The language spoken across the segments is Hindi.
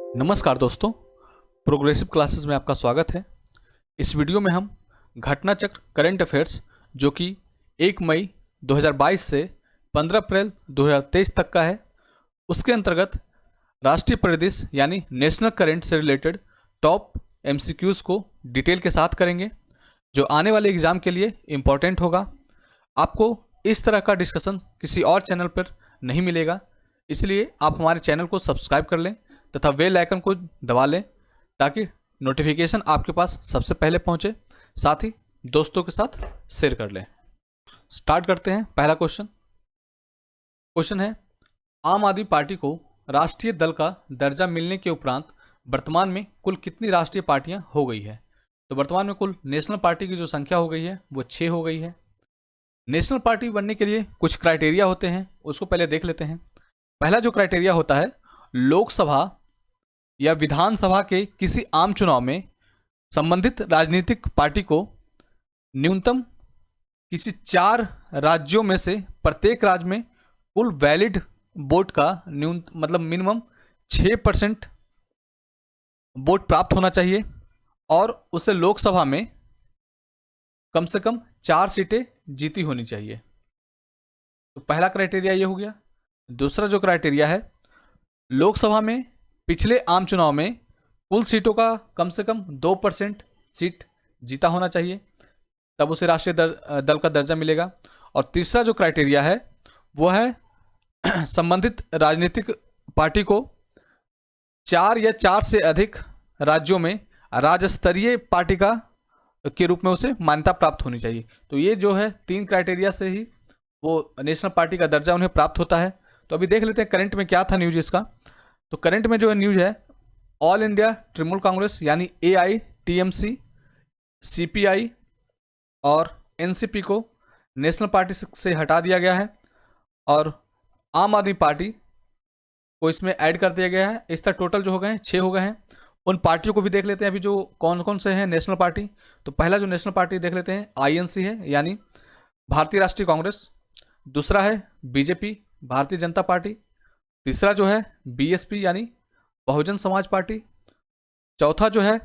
नमस्कार दोस्तों, प्रोग्रेसिव क्लासेस में आपका स्वागत है। इस वीडियो में हम घटना चक्र करंट अफेयर्स जो कि 1 मई 2022 से 15 अप्रैल 2023 तक का है, उसके अंतर्गत राष्ट्रीय परिदृश्य यानी नेशनल करंट से रिलेटेड टॉप एमसीक्यूज़ को डिटेल के साथ करेंगे, जो आने वाले एग्ज़ाम के लिए इम्पॉर्टेंट होगा। आपको इस तरह का डिस्कशन किसी और चैनल पर नहीं मिलेगा, इसलिए आप हमारे चैनल को सब्सक्राइब कर लें तथा बेल आइकन को दबा लें ताकि नोटिफिकेशन आपके पास सबसे पहले पहुंचे। साथ ही दोस्तों के साथ शेयर कर लें। स्टार्ट करते हैं। पहला क्वेश्चन है, आम आदमी पार्टी को राष्ट्रीय दल का दर्जा मिलने के उपरांत वर्तमान में कुल कितनी राष्ट्रीय पार्टियां हो गई है? तो वर्तमान में कुल नेशनल पार्टी की जो संख्या हो गई है वो 6 हो गई है। नेशनल पार्टी बनने के लिए कुछ क्राइटेरिया होते हैं, उसको पहले देख लेते हैं। पहला जो क्राइटेरिया होता है, लोकसभा या विधानसभा के किसी आम चुनाव में संबंधित राजनीतिक पार्टी को न्यूनतम किसी 4 राज्यों में से प्रत्येक राज्य में कुल वैलिड वोट का मतलब मिनिमम 6% वोट प्राप्त होना चाहिए और उसे लोकसभा में कम से कम 4 सीटें जीती होनी चाहिए। तो पहला क्राइटेरिया ये हो गया। दूसरा जो क्राइटेरिया है, लोकसभा में पिछले आम चुनाव में कुल सीटों का कम से कम 2% सीट जीता होना चाहिए, तब उसे राष्ट्रीय दल का दर्जा मिलेगा। और तीसरा जो क्राइटेरिया है वो है संबंधित राजनीतिक पार्टी को 4 या 4 से अधिक राज्यों में राज्य स्तरीय पार्टी का के रूप में उसे मान्यता प्राप्त होनी चाहिए। तो ये जो है 3 क्राइटेरिया से ही वो नेशनल पार्टी का दर्जा उन्हें प्राप्त होता है। तो अभी देख लेते हैं करंट में क्या था न्यूज इसका। तो करंट में जो है न्यूज है, ऑल इंडिया तृणमूल कांग्रेस यानी AITMC, CPI और NCP को नेशनल पार्टी से हटा दिया गया है और आम आदमी पार्टी को इसमें ऐड कर दिया गया है। इस तरह टोटल जो हो गए हैं 6 हो गए हैं। उन पार्टियों को भी देख लेते हैं अभी जो कौन कौन से हैं नेशनल पार्टी। तो पहला जो नेशनल पार्टी देख लेते हैं INC है, यानी भारतीय राष्ट्रीय कांग्रेस। दूसरा है BJP, भारतीय जनता पार्टी। तीसरा जो है BSP यानी बहुजन समाज पार्टी। चौथा जो है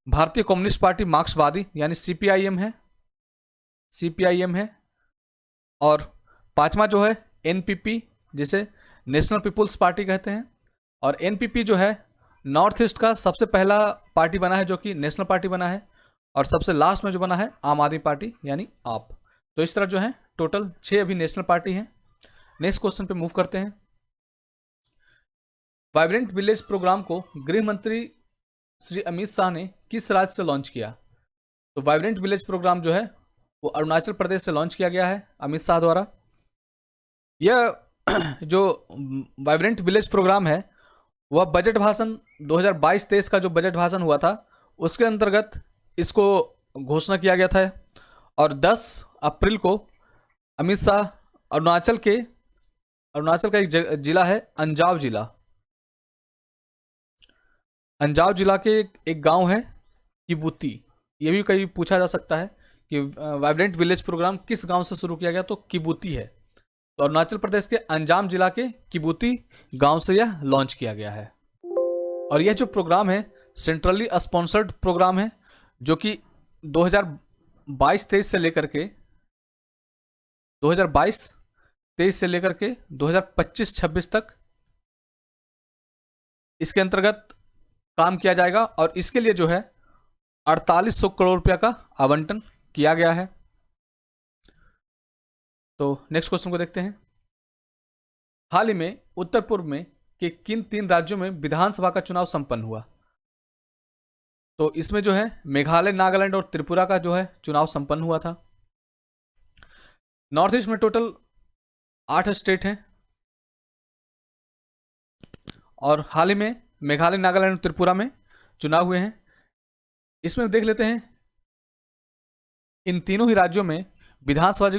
भारतीय कम्युनिस्ट पार्टी मार्क्सवादी यानी CPIM है। और पांचवा जो है NPP, जिसे नेशनल पीपुल्स पार्टी कहते हैं। और NPP जो है नॉर्थ ईस्ट का सबसे पहला पार्टी बना है जो कि नेशनल पार्टी बना है, और सबसे लास्ट में जो बना है आम आदमी पार्टी यानी आप। तो इस तरह जो है टोटल 6 अभी नेशनल पार्टी हैं। नेक्स्ट क्वेश्चन पे मूव करते हैं। वाइब्रेंट विलेज प्रोग्राम को गृह मंत्री श्री अमित शाह ने किस राज्य से लॉन्च किया? तो वाइब्रेंट विलेज प्रोग्राम जो है वो अरुणाचल प्रदेश से लॉन्च किया गया है अमित शाह द्वारा। यह जो वाइब्रेंट विलेज प्रोग्राम है वह बजट भाषण 2022-23 का जो बजट भाषण हुआ था उसके अंतर्गत इसको घोषणा किया गया था। और 10 अप्रैल को अमित शाह अरुणाचल का एक जिला है अंजाव जिला के एक गांव है किबूती। ये भी कहीं पूछा जा सकता है कि वाइब्रेंट विलेज प्रोग्राम किस गांव से शुरू किया गया, तो किबूती है। तो अरुणाचल प्रदेश के अंजाम जिला के किबूती गांव से यह लॉन्च किया गया है। और यह जो प्रोग्राम है सेंट्रली स्पॉन्सर्ड प्रोग्राम है जो कि 2022-23 से लेकर के 2025-26 तक इसके अंतर्गत काम किया जाएगा। और इसके लिए जो है 4800 करोड़ रुपया का आवंटन किया गया है। तो नेक्स्ट क्वेश्चन को देखते हैं। हाल ही में उत्तर पूर्व में के किन 3 राज्यों में विधानसभा का चुनाव संपन्न हुआ? तो इसमें जो है मेघालय, नागालैंड और त्रिपुरा का जो है चुनाव संपन्न हुआ था। नॉर्थ ईस्ट में टोटल 8 स्टेट हैं और हाल ही में मेघालय, नागालैंड और त्रिपुरा में चुनाव हुए हैं। इसमें देख लेते हैं इन तीनों ही राज्यों में विधानसभा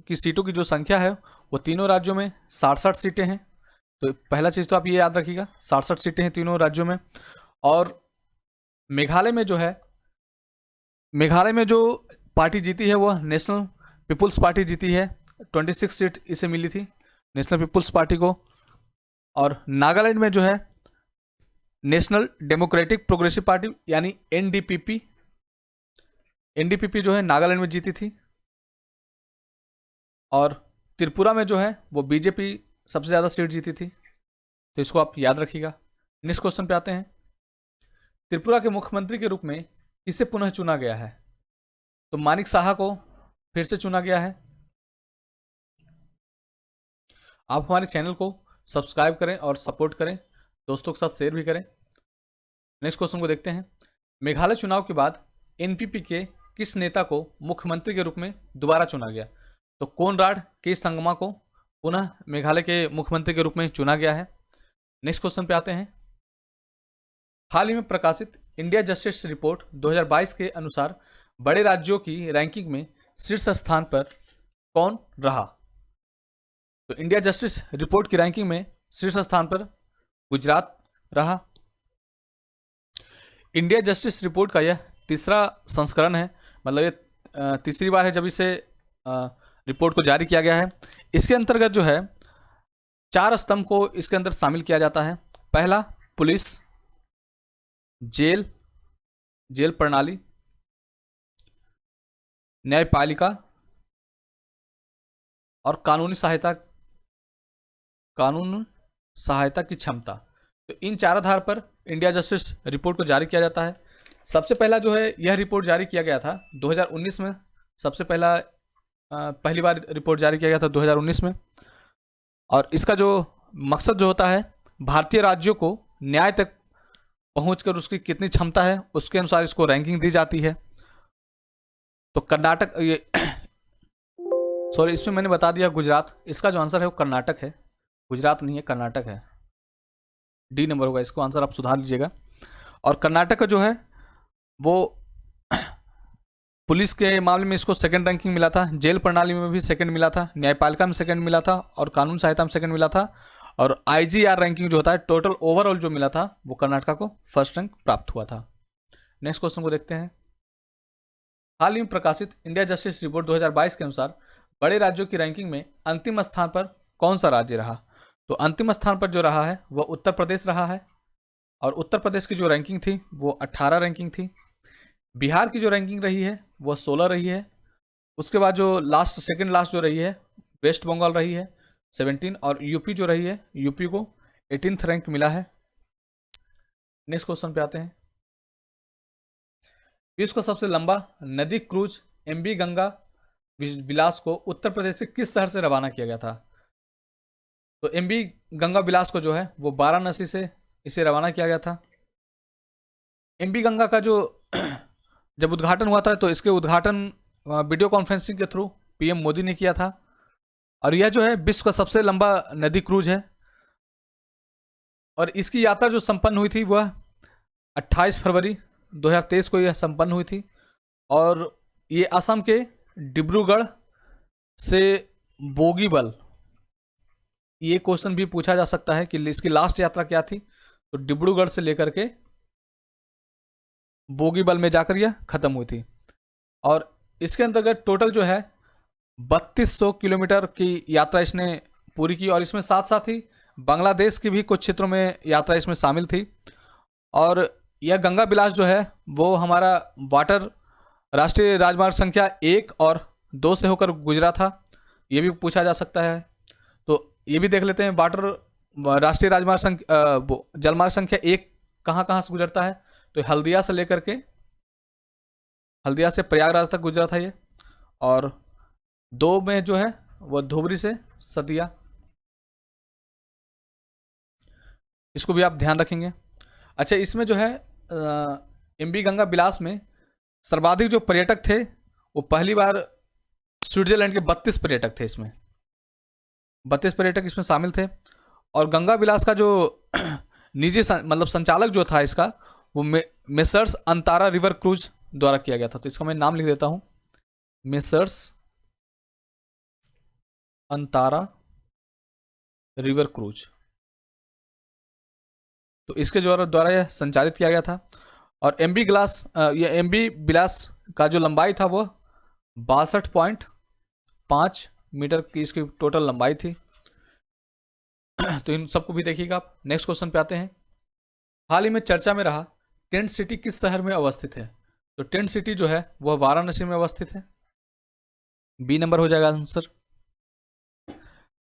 की सीटों की जो संख्या है वो तीनों राज्यों में 67 सीटें हैं। तो पहला चीज़ तो आप ये याद रखिएगा, 67 सीटें हैं तीनों राज्यों में। और मेघालय में जो पार्टी जीती है वह नेशनल पीपुल्स पार्टी जीती है। 26 सीट इसे मिली थी नेशनल पीपुल्स पार्टी को। और नागालैंड में जो है नेशनल डेमोक्रेटिक प्रोग्रेसिव पार्टी यानी एनडीपीपी। एनडीपीपी जो है नागालैंड में जीती थी। और त्रिपुरा में जो है वो बीजेपी सबसे ज़्यादा सीट जीती थी, तो इसको आप याद रखिएगा। नेक्स्ट क्वेश्चन पे आते हैं। त्रिपुरा के मुख्यमंत्री के रूप में किसे पुनः चुना गया है? तो मानिक साहा को फिर से चुना गया है। आप हमारे चैनल को सब्सक्राइब करें और सपोर्ट करें, दोस्तों के साथ शेयर भी करें। नेक्स्ट क्वेश्चन को देखते हैं। मेघालय चुनाव के बाद एनपीपी के किस नेता को मुख्यमंत्री के रूप में दोबारा चुना गया? तो कोनराड के संगमा को पुनः मेघालय के मुख्यमंत्री के रूप में चुना गया है। नेक्स्ट क्वेश्चन पे आते हैं। हाल ही में प्रकाशित इंडिया जस्टिस रिपोर्ट 2022 के अनुसार बड़े राज्यों की रैंकिंग में शीर्ष स्थान पर कौन रहा? तो इंडिया जस्टिस रिपोर्ट की रैंकिंग में शीर्ष स्थान पर गुजरात रहा। इंडिया जस्टिस रिपोर्ट का यह तीसरा संस्करण है, मतलब ये तीसरी बार है जब इसे रिपोर्ट को जारी किया गया है। इसके अंतर्गत जो है 4 स्तंभ को इसके अंदर शामिल किया जाता है। पहला पुलिस, जेल प्रणाली, न्यायपालिका और कानूनी सहायता की क्षमता। तो इन 4 आधार पर इंडिया जस्टिस रिपोर्ट को जारी किया जाता है। सबसे पहला जो है यह रिपोर्ट जारी किया गया था 2019 में। सबसे पहली बार रिपोर्ट जारी किया गया था 2019 में। और इसका जो मकसद जो होता है, भारतीय राज्यों को न्याय तक पहुंचकर उसकी कितनी क्षमता है उसके अनुसार इसको रैंकिंग दी जाती है। तो कर्नाटक, ये सॉरी इसमें मैंने बता दिया गुजरात, इसका जो आंसर है वो कर्नाटक है, गुजरात नहीं है, कर्नाटक है। डी नंबर होगा, इसको आंसर आप सुधार लीजिएगा। और कर्नाटक का जो है वो पुलिस के मामले में इसको सेकंड रैंकिंग मिला था, जेल प्रणाली में भी सेकंड मिला था, न्यायपालिका में सेकंड मिला था और कानून सहायता में सेकंड मिला था। और आईजीआर रैंकिंग जो होता है, टोटल ओवरऑल जो मिला था, वो कर्नाटक को फर्स्ट रैंक प्राप्त हुआ था। नेक्स्ट क्वेश्चन को देखते हैं। हाल ही में प्रकाशित इंडिया जस्टिस रिपोर्ट 2022 के अनुसार बड़े राज्यों की रैंकिंग में अंतिम स्थान पर कौन सा राज्य रहा? तो अंतिम स्थान पर जो रहा है वह उत्तर प्रदेश रहा है। और उत्तर प्रदेश की जो रैंकिंग थी वो 18 रैंकिंग थी। बिहार की जो रैंकिंग रही है वह 16 रही है। उसके बाद जो सेकंड लास्ट जो रही है वेस्ट बंगाल रही है 17, और यूपी जो रही है, यूपी को 18th रैंक मिला है। नेक्स्ट क्वेश्चन पे आते हैं। विश्व का सबसे लंबा नदी क्रूज एमबी गंगा विलास को उत्तर प्रदेश के किस शहर से रवाना किया गया था? तो एमबी गंगा विलास को जो है वो वाराणसी से इसे रवाना किया गया था। एमबी गंगा का जो जब उद्घाटन हुआ था तो इसके उद्घाटन वीडियो कॉन्फ्रेंसिंग के थ्रू पीएम मोदी ने किया था। और यह जो है विश्व का सबसे लंबा नदी क्रूज है। और इसकी यात्रा जो संपन्न हुई थी वह 28 फरवरी 2023 को यह संपन्न हुई थी। और ये असम के डिब्रूगढ़ से बोगीबल, ये क्वेश्चन भी पूछा जा सकता है कि इसकी लास्ट यात्रा क्या थी। तो डिब्रूगढ़ से लेकर के बोगीबल में जाकर यह खत्म हुई थी। और इसके अंतर्गत टोटल जो है 3200 किलोमीटर की यात्रा इसने पूरी की। और इसमें साथ साथ ही बांग्लादेश की भी कुछ क्षेत्रों में यात्रा इसमें शामिल थी। और यह गंगा विलास जो है वो हमारा वाटर राष्ट्रीय राजमार्ग संख्या 1 और 2 से होकर गुजरा था, ये भी पूछा जा सकता है। तो ये भी देख लेते हैं, वाटर राष्ट्रीय राजमार्ग जलमार्ग संख्या 1 कहाँ कहाँ से गुजरता है? तो हल्दिया से लेकर के, हल्दिया से प्रयागराज तक गुजरा था ये। और 2 में जो है वह धुबरी से सतिया, इसको भी आप ध्यान रखेंगे। अच्छा, इसमें जो है एमबी गंगा विलास में सर्वाधिक जो पर्यटक थे वो पहली बार स्विट्जरलैंड के 32 पर्यटक थे। इसमें 32 पर्यटक इसमें शामिल थे। और गंगा विलास का जो निजी मतलब संचालक जो था इसका, वो मेसर्स अंतारा रिवर क्रूज द्वारा किया गया था। तो इसका मैं नाम लिख देता हूं, मेसर्स अंतारा रिवर क्रूज। तो इसके द्वारा यह संचालित किया गया था। और एमबी विलास का जो लंबाई था वो 62.5 मीटर की इसकी टोटल लंबाई थी। तो इन सबको भी देखिएगा आप। नेक्स्ट क्वेश्चन पे आते हैं। हाल ही में चर्चा में रहा टेंट सिटी किस शहर में अवस्थित है? तो टेंट सिटी जो है वह वाराणसी में अवस्थित है। बी नंबर हो जाएगा आंसर।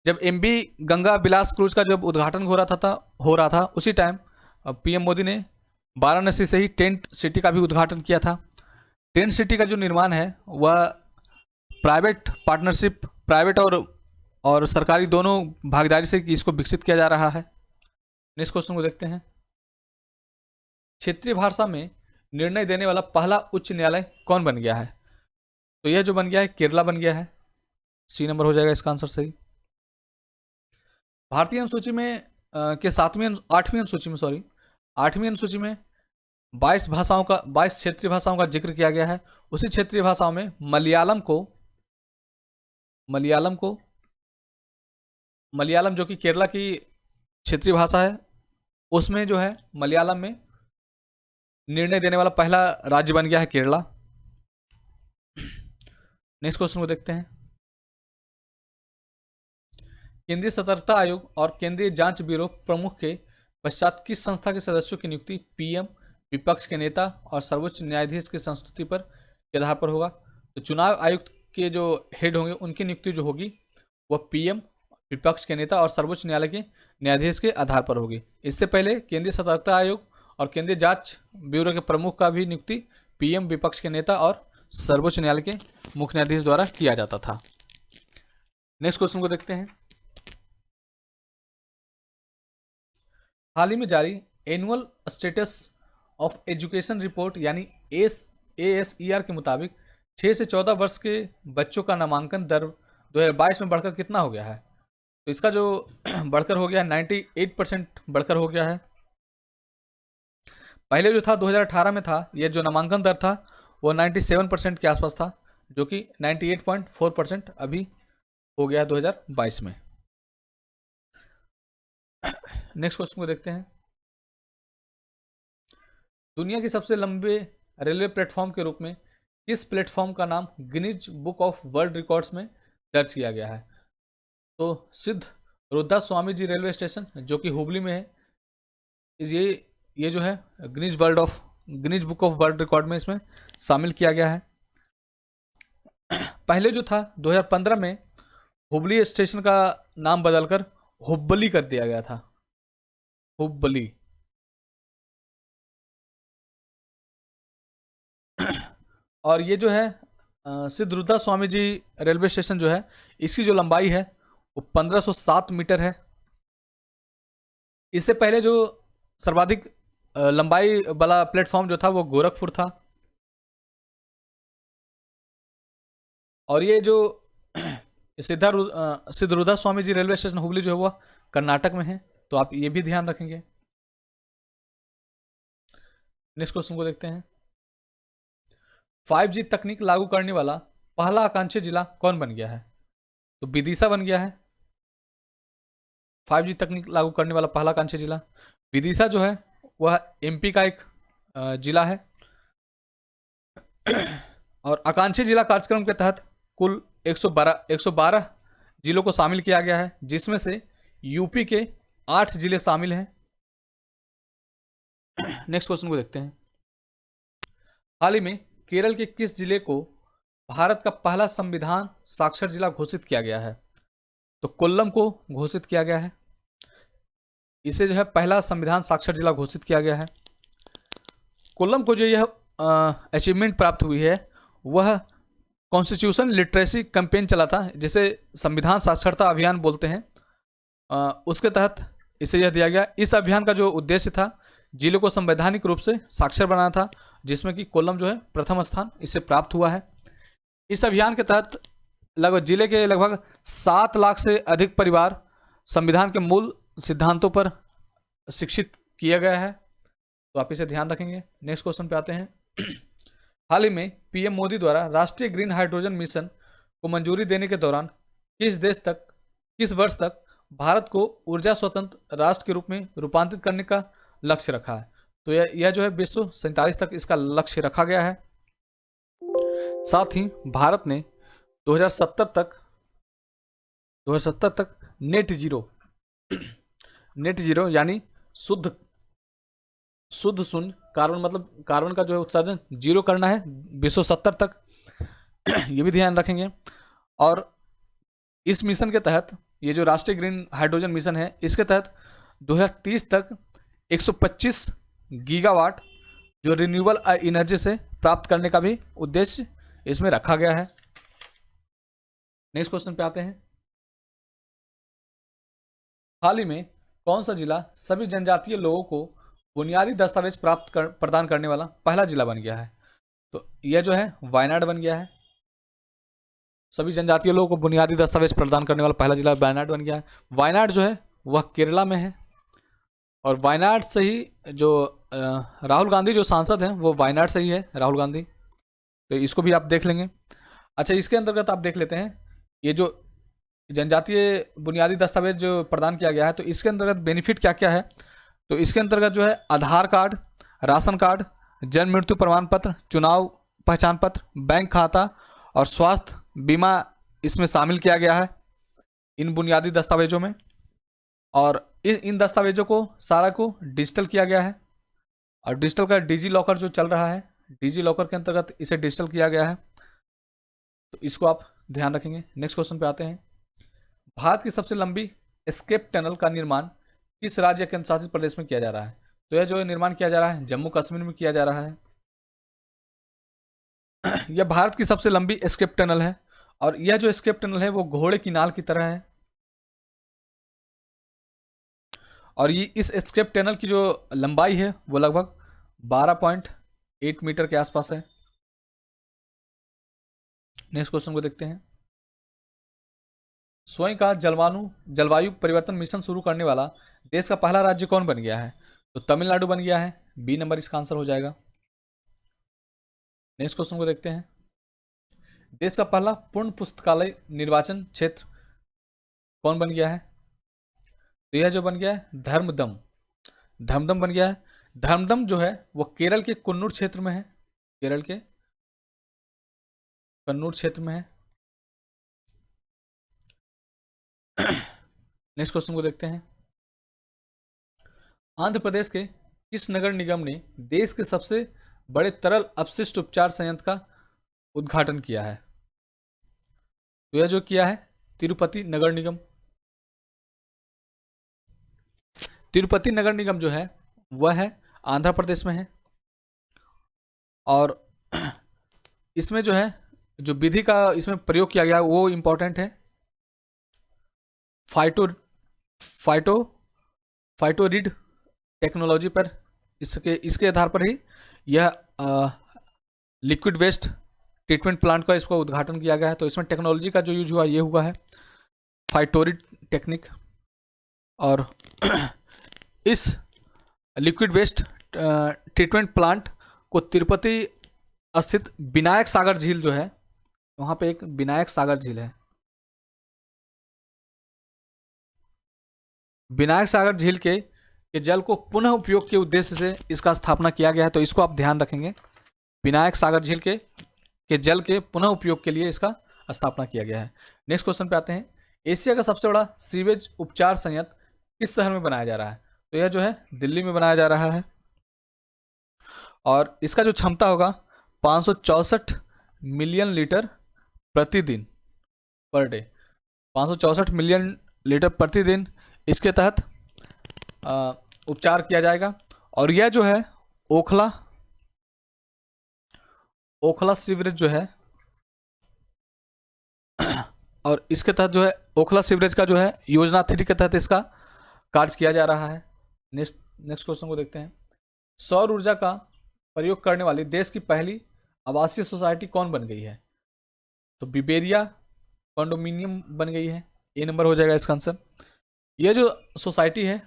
जब एमबी गंगा बिलास क्रूज का जब उद्घाटन हो रहा था उसी टाइम पीएम मोदी ने वाराणसी से ही टेंट सिटी का भी उद्घाटन किया था। टेंट सिटी का जो निर्माण है वह प्राइवेट पार्टनरशिप, प्राइवेट और सरकारी दोनों भागीदारी से इसको विकसित किया जा रहा है। नेक्स्ट क्वेश्चन को देखते हैं। क्षेत्रीय भाषा में निर्णय देने वाला पहला उच्च न्यायालय कौन बन गया है? तो यह जो बन गया है केरला बन गया है। सी नंबर हो जाएगा इसका आंसर सही। भारतीय अनुसूची में के 8वीं अनुसूची में 22 क्षेत्रीय भाषाओं का जिक्र किया गया है। उसी क्षेत्रीय भाषाओं में मलयालम जो कि केरला की क्षेत्रीय भाषा है, उसमें जो है मलयालम में निर्णय देने वाला पहला राज्य बन गया है केरला। नेक्स्ट क्वेश्चन को देखते हैं। केंद्रीय सतर्कता आयोग और केंद्रीय जांच ब्यूरो प्रमुख के पश्चात किस संस्था के सदस्यों की नियुक्ति पीएम, विपक्ष के नेता और सर्वोच्च न्यायाधीश की संस्तुति पर के आधार पर होगा? तो चुनाव आयुक्त के जो हेड होंगे उनकी नियुक्ति जो होगी वह पीएम, विपक्ष के नेता और सर्वोच्च न्यायालय के न्यायाधीश के आधार पर होगी। इससे पहले केंद्रीय सतर्कता आयोग और केंद्रीय जांच ब्यूरो के प्रमुख का भी नियुक्ति पीएम, विपक्ष के नेता और सर्वोच्च न्यायालय के मुख्य न्यायाधीश द्वारा किया जाता था। नेक्स्ट क्वेश्चन को देखते हैं। हाल ही में जारी annual status of education report यानी ASER के मुताबिक 6 से 14 वर्ष के बच्चों का नामांकन दर 2022 में बढ़कर कितना हो गया है? तो इसका जो बढ़कर हो गया है 98% बढ़कर हो गया है। पहले जो था 2018 में था, यह जो नामांकन दर था वो 97% के आसपास था, जो कि 98.4% अभी हो गया 2022 में। नेक्स्ट क्वेश्चन को देखते हैं। दुनिया के सबसे लंबे रेलवे प्लेटफॉर्म के रूप में किस प्लेटफॉर्म का नाम Guinness book of world records में दर्ज किया गया है? तो सिद्ध रुद्धा स्वामी जी रेलवे स्टेशन जो कि हुबली में है, ये जो है Guinness book of world record में इसमें शामिल किया गया है। पहले जो था 2015 में हुबली स्टेशन का नाम बदलकर हुब्बली कर दिया गया था, हुब्बली। और ये जो है सिद्ध रुद्धा स्वामी जी रेलवे स्टेशन जो है, इसकी जो लंबाई है वो 1507 मीटर है। इससे पहले जो सर्वाधिक लंबाई वाला प्लेटफॉर्म जो था वो गोरखपुर था। और ये जो सिद्ध रुद्धा स्वामी जी रेलवे स्टेशन हुबली जो है वह कर्नाटक में है, तो आप ये भी ध्यान रखेंगे। नेक्स्ट क्वेश्चन को देखते हैं। 5G तकनीक लागू करने वाला पहला आकांक्षी जिला कौन बन गया है? तो विदिशा बन गया है 5G तकनीक लागू करने वाला पहला आकांक्षी जिला। विदिशा जो है वह MP का एक जिला है। और आकांक्षी जिला कार्यक्रम के तहत कुल 112 जिलों को शामिल किया गया है, जिसमें से यूपी के 8 जिले शामिल हैं। नेक्स्ट क्वेश्चन को देखते हैं। हाल ही में केरल के किस जिले को भारत का पहला संविधान साक्षर जिला घोषित किया गया है? तो कोल्लम को घोषित किया गया है। इसे जो है पहला संविधान साक्षर जिला घोषित किया गया है। कोल्लम को जो यह अचीवमेंट प्राप्त हुई है वह कॉन्स्टिट्यूशन लिटरेसी कैंपेन चला था, जिसे संविधान साक्षरता अभियान बोलते हैं। उसके तहत इसे यह दिया गया। इस अभियान का जो उद्देश्य था जिले को संवैधानिक रूप से साक्षर बनाना था, जिसमें कि कोल्लम जो है प्रथम स्थान इसे प्राप्त हुआ है। इस अभियान के तहत जिले के लगभग 7 लाख से अधिक परिवार संविधान के मूल सिद्धांतों पर शिक्षित किया गया है, तो आप इसे ध्यान रखेंगे। नेक्स्ट क्वेश्चन पे आते हैं। हाल ही में पीएम मोदी द्वारा राष्ट्रीय ग्रीन हाइड्रोजन मिशन को मंजूरी देने के दौरान किस वर्ष तक भारत को ऊर्जा स्वतंत्र राष्ट्र के रूप में रूपांतरित करने का लक्ष्य रखा है? तो यह जो है 2047 तक इसका लक्ष्य रखा गया है। साथ ही भारत ने 2070 तक नेट जीरो यानी शुद्ध शुद्ध शून्य कार्बन, मतलब कार्बन का जो है उत्सर्जन जीरो करना है 2070 तक। ये भी ध्यान रखेंगे। और इस मिशन के तहत, ये जो राष्ट्रीय ग्रीन हाइड्रोजन मिशन है, इसके तहत 2030 तक 125 गीगावाट जो रिन्यूएबल एनर्जी से प्राप्त करने का भी उद्देश्य इसमें रखा गया है। नेक्स्ट क्वेश्चन पे आते हैं। हाल ही में कौन सा जिला सभी जनजातीय लोगों को बुनियादी दस्तावेज प्रदान करने वाला पहला जिला बन गया है? तो यह जो है वायनाड बन गया है। सभी जनजातीय लोगों को बुनियादी दस्तावेज प्रदान करने वाला पहला जिला वायनाड बन गया है। वायनाड जो है वह केरला में है, और वायनाड से ही जो राहुल गांधी जो सांसद हैं वो वायनाड से ही है, राहुल गांधी। तो इसको भी आप देख लेंगे। अच्छा, इसके अंतर्गत आप देख लेते हैं ये जो जनजातीय बुनियादी दस्तावेज जो प्रदान किया गया है, तो इसके अंतर्गत बेनिफिट क्या क्या है? तो इसके अंतर्गत जो है आधार कार्ड, राशन कार्ड, जन्म मृत्यु प्रमाण पत्र, चुनाव पहचान पत्र, बैंक खाता और स्वास्थ्य बीमा इसमें शामिल किया गया है इन बुनियादी दस्तावेजों में। और इन दस्तावेजों को सारा को डिजिटल किया गया है, और डिजिटल का डिजी लॉकर जो चल रहा है, डिजी लॉकर के अंतर्गत इसे डिजिटल किया गया है। तो इसको आप ध्यान रखेंगे। नेक्स्ट क्वेश्चन पे आते हैं। भारत की सबसे लंबी एस्केप टनल का निर्माण किस राज्य केंद्र शासित प्रदेश में किया जा रहा है? तो यह जो निर्माण किया जा रहा है जम्मू कश्मीर में किया जा रहा है। यह भारत की सबसे लंबी एस्केप टनल है, और यह जो एस्केप टनल है वो घोड़े की नाल की तरह है। और ये इस एस्केप टनल की जो लंबाई है वो लगभग 12.8 मीटर के आसपास है। नेक्स्ट क्वेश्चन को देखते हैं। स्वयं का जलवायु परिवर्तन मिशन शुरू करने वाला देश का पहला राज्य कौन बन गया है? तो तमिलनाडु बन गया है। बी नंबर इसका आंसर हो जाएगा। नेक्स्ट क्वेश्चन को देखते हैं। देश का पहला पूर्ण पुस्तकालय निर्वाचन क्षेत्र कौन बन गया है? तो यह जो बन गया है धर्मदम बन गया है। धर्मदम जो है वो केरल के कन्नूर क्षेत्र में है, केरल के कन्नूर क्षेत्र में है। नेक्स्ट क्वेश्चन को देखते हैं। आंध्र प्रदेश के किस नगर निगम ने देश के सबसे बड़े तरल अपशिष्ट उपचार संयंत्र का उद्घाटन किया है? तो यह जो किया है तिरुपति नगर निगम। तिरुपति नगर निगम जो है वह है आंध्र प्रदेश में है, और इसमें जो है जो विधि का इसमें प्रयोग किया गया वो इंपॉर्टेंट है। फाइटोरिड टेक्नोलॉजी पर इसके आधार पर ही यह लिक्विड वेस्ट ट्रीटमेंट प्लांट का इसको उद्घाटन किया गया है। तो इसमें टेक्नोलॉजी का जो यूज हुआ ये हुआ है फाइटोरिड टेक्निक। और इस लिक्विड वेस्ट ट्रीटमेंट प्लांट को तिरुपति स्थित विनायक सागर झील जो है, वहाँ पे एक विनायक सागर झील है, विनायक सागर झील के जल को पुनः उपयोग के उद्देश्य से इसका स्थापना किया गया है। तो इसको आप ध्यान रखेंगे। विनायक सागर झील के जल के पुनः उपयोग के लिए इसका स्थापना किया गया है। नेक्स्ट क्वेश्चन पे आते हैं। एशिया का सबसे बड़ा सीवेज उपचार संयंत्र किस शहर में बनाया जा रहा है? तो यह जो है दिल्ली में बनाया जा रहा है, और इसका जो क्षमता होगा 564 मिलियन लीटर प्रतिदिन पर डे, 564 मिलियन लीटर प्रतिदिन इसके तहत उपचार किया जाएगा। और यह जो है ओखला सीवरेज जो है, और इसके तहत जो है ओखला सीवरेज का जो है योजना 3 के तहत इसका कार्य किया जा रहा है। नेक्स्ट क्वेश्चन को देखते हैं। सौर ऊर्जा का प्रयोग करने वाली देश की पहली आवासीय सोसाइटी कौन बन गई है? तो बिबेरिया कॉन्डोमिनियम बन गई है। ए नंबर हो जाएगा इसका आंसर। यह जो सोसाइटी है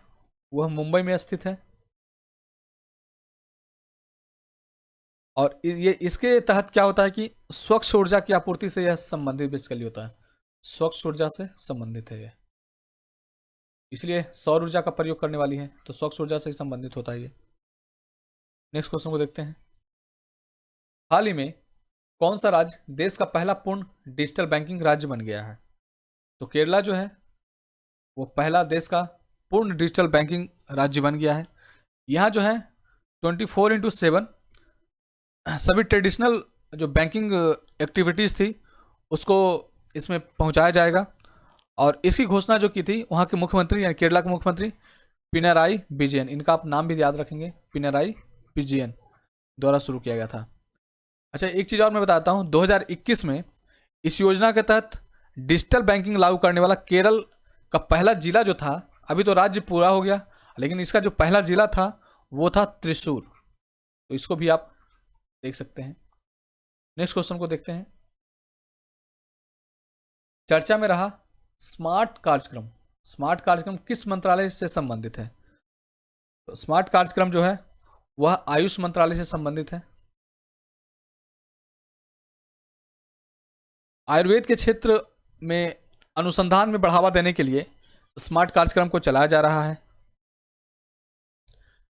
वह मुंबई में स्थित है, और ये इसके तहत क्या होता है कि स्वच्छ ऊर्जा की आपूर्ति से यह संबंधित बेसिकली होता है, स्वच्छ ऊर्जा से संबंधित है यह, इसलिए सौर ऊर्जा का प्रयोग करने वाली है, तो स्वच्छ ऊर्जा से ही संबंधित होता है ये। नेक्स्ट क्वेश्चन को देखते हैं। हाल ही में कौन सा राज्य देश का पहला पूर्ण डिजिटल बैंकिंग राज्य बन गया है? तो केरला जो है वो पहला देश का पूर्ण डिजिटल बैंकिंग राज्य बन गया है। यहाँ जो है 24/7 सभी ट्रेडिशनल जो बैंकिंग एक्टिविटीज़ थी उसको इसमें पहुंचाया जाएगा। और इसकी घोषणा जो की थी वहाँ के मुख्यमंत्री यानी केरला के मुख्यमंत्री पिनराई विजयन, इनका आप नाम भी याद रखेंगे, पिनराई विजयन द्वारा शुरू किया गया था। अच्छा, एक चीज़ और मैं बताता हूँ, 2021 में इस योजना के तहत डिजिटल बैंकिंग लागू करने वाला केरल का पहला जिला जो था, अभी तो राज्य पूरा हो गया, लेकिन इसका जो पहला जिला था वो था त्रिशूर। तो इसको भी आप देख सकते हैं। नेक्स्ट क्वेश्चन को देखते हैं। चर्चा में रहा स्मार्ट कार्यक्रम। स्मार्ट कार्यक्रम किस मंत्रालय से संबंधित है? तो स्मार्ट कार्यक्रम जो है वह आयुष मंत्रालय से संबंधित है। आयुर्वेद के क्षेत्र में अनुसंधान में बढ़ावा देने के लिए स्मार्ट कार्यक्रम को चलाया जा रहा है।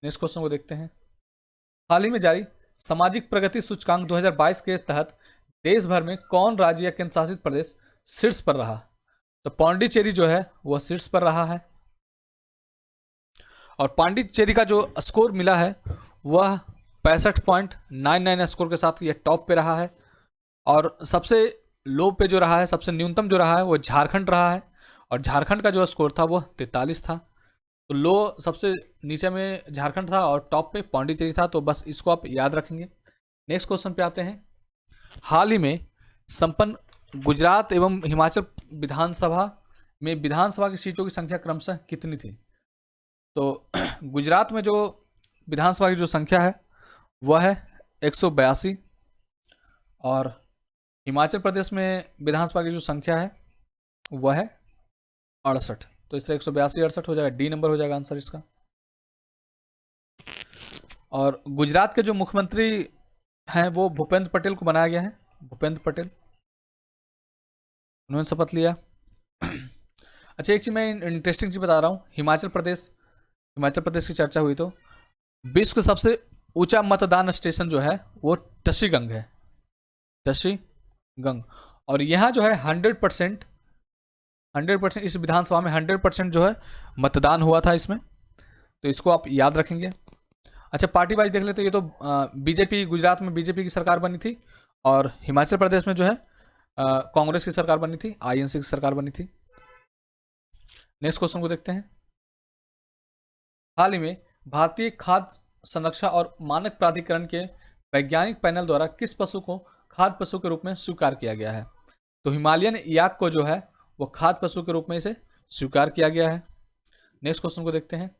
नेक्स्ट क्वेश्चन को देखते हैं। हाल ही में जारी सामाजिक प्रगति सूचकांक 2022 के तहत देश भर में कौन राज्य या केंद्र शासित प्रदेश शीर्ष पर रहा? तो पांडिचेरी जो है वह शीर्ष पर रहा है। और पांडिचेरी का जो स्कोर मिला है वह 65.99 स्कोर के साथ यह टॉप पे रहा है। और सबसे लो पे जो रहा है, सबसे न्यूनतम जो रहा है वो झारखंड रहा है, और झारखंड का जो स्कोर था वह 43 था। तो लो सबसे नीचे में झारखंड था और टॉप पे पांडिचेरी था, तो बस इसको आप याद रखेंगे। नेक्स्ट क्वेश्चन पे आते हैं। हाल ही में संपन्न गुजरात एवं हिमाचल विधानसभा में विधानसभा की सीटों की संख्या क्रमशः कितनी थी? तो गुजरात में जो विधानसभा की जो संख्या है वह है 182, और हिमाचल प्रदेश में विधानसभा की जो संख्या है वह है 68। तो इस तरह 182 68 हो जाएगा, डी नंबर हो जाएगा आंसर इसका। और गुजरात के जो मुख्यमंत्री हैं वो भूपेंद्र पटेल को बनाया गया है। भूपेंद्र पटेल, उन्होंने शपथ लिया। अच्छा, एक चीज मैं इंटरेस्टिंग चीज बता रहा हूँ। हिमाचल प्रदेश की चर्चा हुई तो विश्व का सबसे ऊंचा मतदान स्टेशन जो है वो टशीगंग है। टशीगंग। और यहाँ जो है 100% इस विधानसभा में 100% जो है मतदान हुआ था इसमें, तो इसको आप याद रखेंगे। अच्छा, पार्टी वाइज देख लेते, ये तो बीजेपी, गुजरात में बीजेपी की सरकार बनी थी, और हिमाचल प्रदेश में जो है कांग्रेस की सरकार बनी थी, आईएनसी की सरकार बनी थी। नेक्स्ट क्वेश्चन को देखते हैं। हाल ही में भारतीय खाद्य संरक्षा और मानक प्राधिकरण के वैज्ञानिक पैनल द्वारा किस पशु को खाद्य पशु के रूप में स्वीकार किया गया है? तो हिमालयन याक को जो है वो खाद्य पशु के रूप में इसे स्वीकार किया गया है। नेक्स्ट क्वेश्चन को देखते हैं।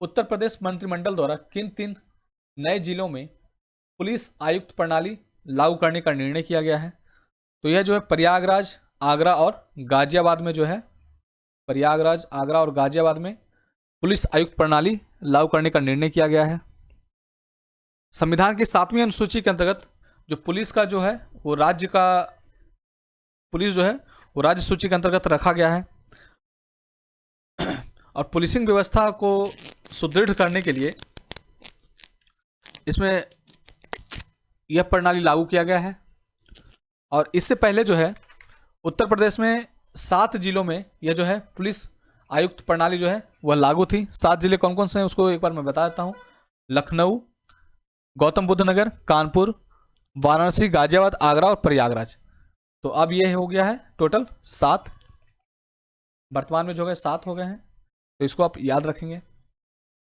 उत्तर प्रदेश मंत्रिमंडल द्वारा किन 3 नए जिलों में पुलिस आयुक्त प्रणाली लागू करने का निर्णय किया गया है? तो यह जो है प्रयागराज, आगरा और गाजियाबाद में जो है, प्रयागराज, आगरा और गाजियाबाद में पुलिस आयुक्त प्रणाली लागू करने का निर्णय किया गया है। संविधान की 7वीं अनुसूची के अंतर्गत जो पुलिस का जो है वो पुलिस जो है वो राज्य सूची के अंतर्गत रखा गया है। और पुलिसिंग व्यवस्था को सुदृढ़ करने के लिए इसमें यह प्रणाली लागू किया गया है। और इससे पहले जो है उत्तर प्रदेश में 7 जिलों में यह जो है पुलिस आयुक्त प्रणाली जो है वह लागू थी। 7 जिले कौन कौन से हैं उसको एक बार मैं बता देता हूँ। लखनऊ, गौतम बुद्ध नगर, कानपुर, वाराणसी, गाजियाबाद, आगरा और प्रयागराज। तो अब ये हो गया है टोटल 7, वर्तमान में जो है 7 हो गए हैं, तो इसको आप याद रखेंगे।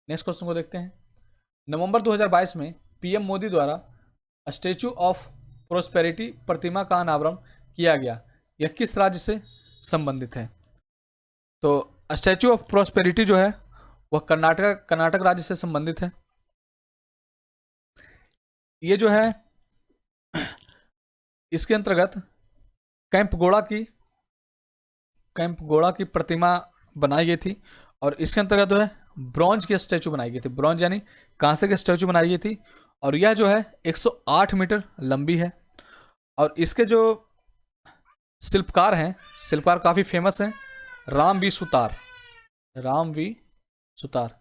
नेक्स्ट क्वेश्चन को देखते हैं। नवंबर 2022 में पीएम मोदी द्वारा स्टैच्यू ऑफ प्रोस्पेरिटी प्रतिमा का अनावरण किया गया, यह किस राज्य से संबंधित है? तो स्टैच्यू ऑफ प्रोस्पेरिटी जो है वह कर्नाटक राज्य से संबंधित है। ये जो है इसके अंतर्गत कैंपगोड़ा की प्रतिमा बनाई गई थी, और इसके अंतर्गत जो है ब्रॉन्ज की स्टैचू बनाई गई थी। ब्रॉन्ज यानी कांसे की स्टैचू बनाई गई थी, और यह जो है 108 मीटर लंबी है। और इसके जो शिल्पकार हैं, शिल्पकार काफ़ी फेमस हैं, राम वी सुतार,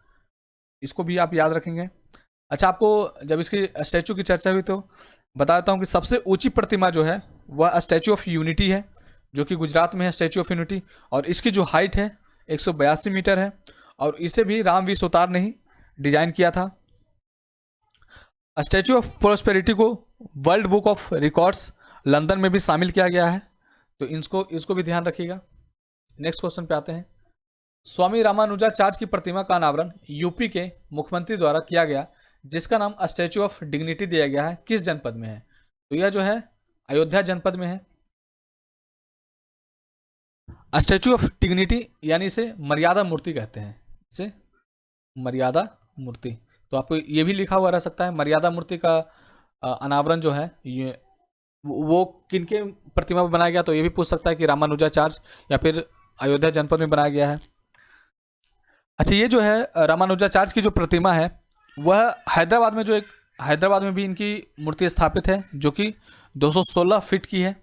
इसको भी आप याद रखेंगे। अच्छा, आपको जब इसकी स्टैचू की चर्चा हुई तो बता देता हूँ कि सबसे ऊंची प्रतिमा जो है वह स्टैचू ऑफ यूनिटी है, जो कि गुजरात में है, स्टैचू ऑफ यूनिटी। और इसकी जो हाइट है 182 मीटर है, और इसे भी राम वी सुतार ने ही डिजाइन किया था। स्टैचू ऑफ प्रोस्पेरिटी को world book of records London में भी शामिल किया गया है, तो इसको भी ध्यान रखिएगा। नेक्स्ट क्वेश्चन पे आते हैं। स्वामी रामानुजाचार्य की प्रतिमा का अनावरण यूपी के मुख्यमंत्री द्वारा किया गया, जिसका नाम स्टैचू ऑफ डिग्निटी दिया गया है, किस जनपद में है? तो यह जो है अयोध्या जनपद में है। स्टैचू ऑफ डिग्निटी यानी इसे मर्यादा मूर्ति कहते हैं, इसे मर्यादा मूर्ति। तो आपको ये भी लिखा हुआ रह सकता है, मर्यादा मूर्ति का अनावरण जो है ये वो किनके प्रतिमा पर बनाया गया, तो ये भी पूछ सकता है कि रामानुजाचार्य या फिर अयोध्या जनपद में बनाया गया है। अच्छा, ये जो है रामानुजाचार्य की जो प्रतिमा है वह हैदराबाद में भी इनकी मूर्ति स्थापित है, जो कि 216 फीट की है,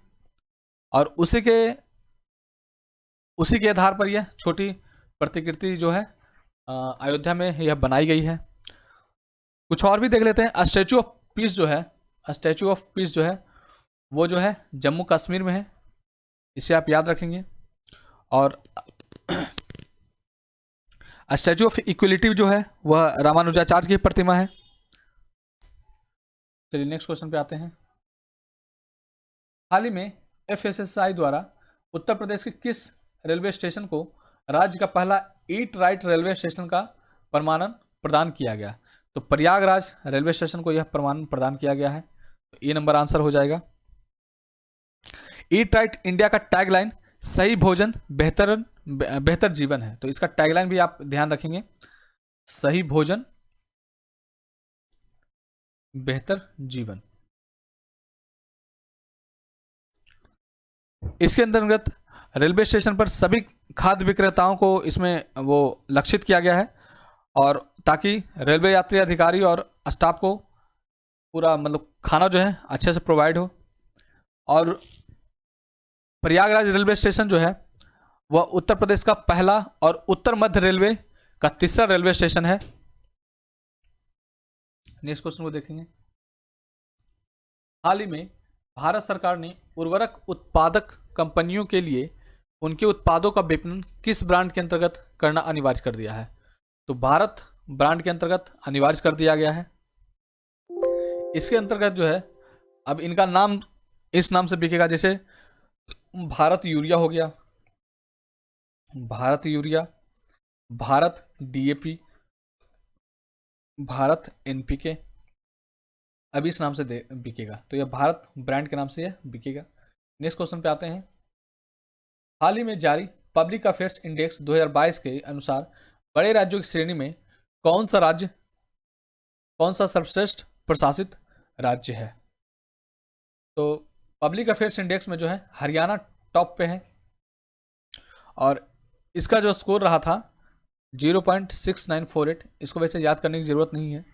और उसी के आधार पर यह छोटी प्रतिकृति जो है अयोध्या में यह बनाई गई है। कुछ और भी देख लेते हैं। स्टैचू ऑफ पीस जो है वो जो है जम्मू कश्मीर में है, इसे आप याद रखेंगे। और स्टैचू ऑफ इक्वलिटी जो है वह रामानुजाचार्य की प्रतिमा है। चलिए नेक्स्ट क्वेश्चन पे आते हैं। हाल ही में FSSAI द्वारा उत्तर प्रदेश के किस रेलवे स्टेशन को राज्य का पहला ईट राइट रेलवे स्टेशन का प्रमाणन प्रदान किया गया? तो प्रयागराज रेलवे स्टेशन को यह प्रमाणन प्रदान किया गया है, तो ये नंबर आंसर हो जाएगा। ईट राइट इंडिया का टैगलाइन सही भोजन बेहतर जीवन है, तो इसका टैगलाइन भी आप ध्यान रखेंगे, सही भोजन बेहतर जीवन। इसके अंतर्गत रेलवे स्टेशन पर सभी खाद्य विक्रेताओं को इसमें वो लक्षित किया गया है, और ताकि रेलवे यात्री अधिकारी और स्टाफ को पूरा मतलब खाना जो है अच्छे से प्रोवाइड हो। और प्रयागराज रेलवे स्टेशन जो है वह उत्तर प्रदेश का पहला और उत्तर मध्य रेलवे का तीसरा रेलवे स्टेशन है। नेक्स्ट क्वेश्चन को देखेंगे। हाल ही में भारत सरकार ने उर्वरक उत्पादक कंपनियों के लिए उनके उत्पादों का विपणन किस ब्रांड के अंतर्गत करना अनिवार्य कर दिया है? तो भारत ब्रांड के अंतर्गत अनिवार्य कर दिया गया है। इसके अंतर्गत जो है अब इनका नाम इस नाम से बिकेगा, जैसे भारत यूरिया हो गया, Bharat urea, Bharat DAP, Bharat NPK, अब इस नाम से बिकेगा, तो यह भारत ब्रांड के नाम से यह बिकेगा। नेक्स्ट क्वेश्चन पे आते हैं। हाल ही में जारी पब्लिक अफेयर्स इंडेक्स 2022 के अनुसार बड़े राज्यों की श्रेणी में कौन सा सर्वश्रेष्ठ प्रशासित राज्य है? तो पब्लिक अफेयर्स इंडेक्स में जो है हरियाणा टॉप पे है, और इसका जो स्कोर रहा था 0.6948, इसको वैसे याद करने की जरूरत नहीं है।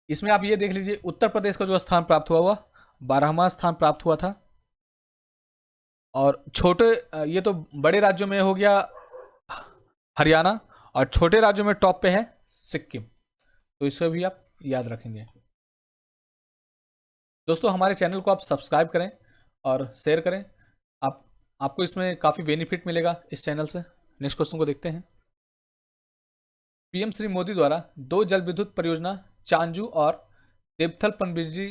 इसमें आप ये देख लीजिए उत्तर प्रदेश का जो स्थान प्राप्त हुआ 12वां स्थान प्राप्त हुआ था, और ये तो बड़े राज्यों में हो गया हरियाणा, और छोटे राज्यों में टॉप पे है सिक्किम, तो इसे भी आप याद रखेंगे। दोस्तों हमारे चैनल को आप सब्सक्राइब करें और शेयर करें, आपको इसमें काफ़ी बेनिफिट मिलेगा इस चैनल से। नेक्स्ट क्वेश्चन को देखते हैं। PM श्री मोदी द्वारा 2 जल विद्युत परियोजना चांजू और देवथल पनबिजली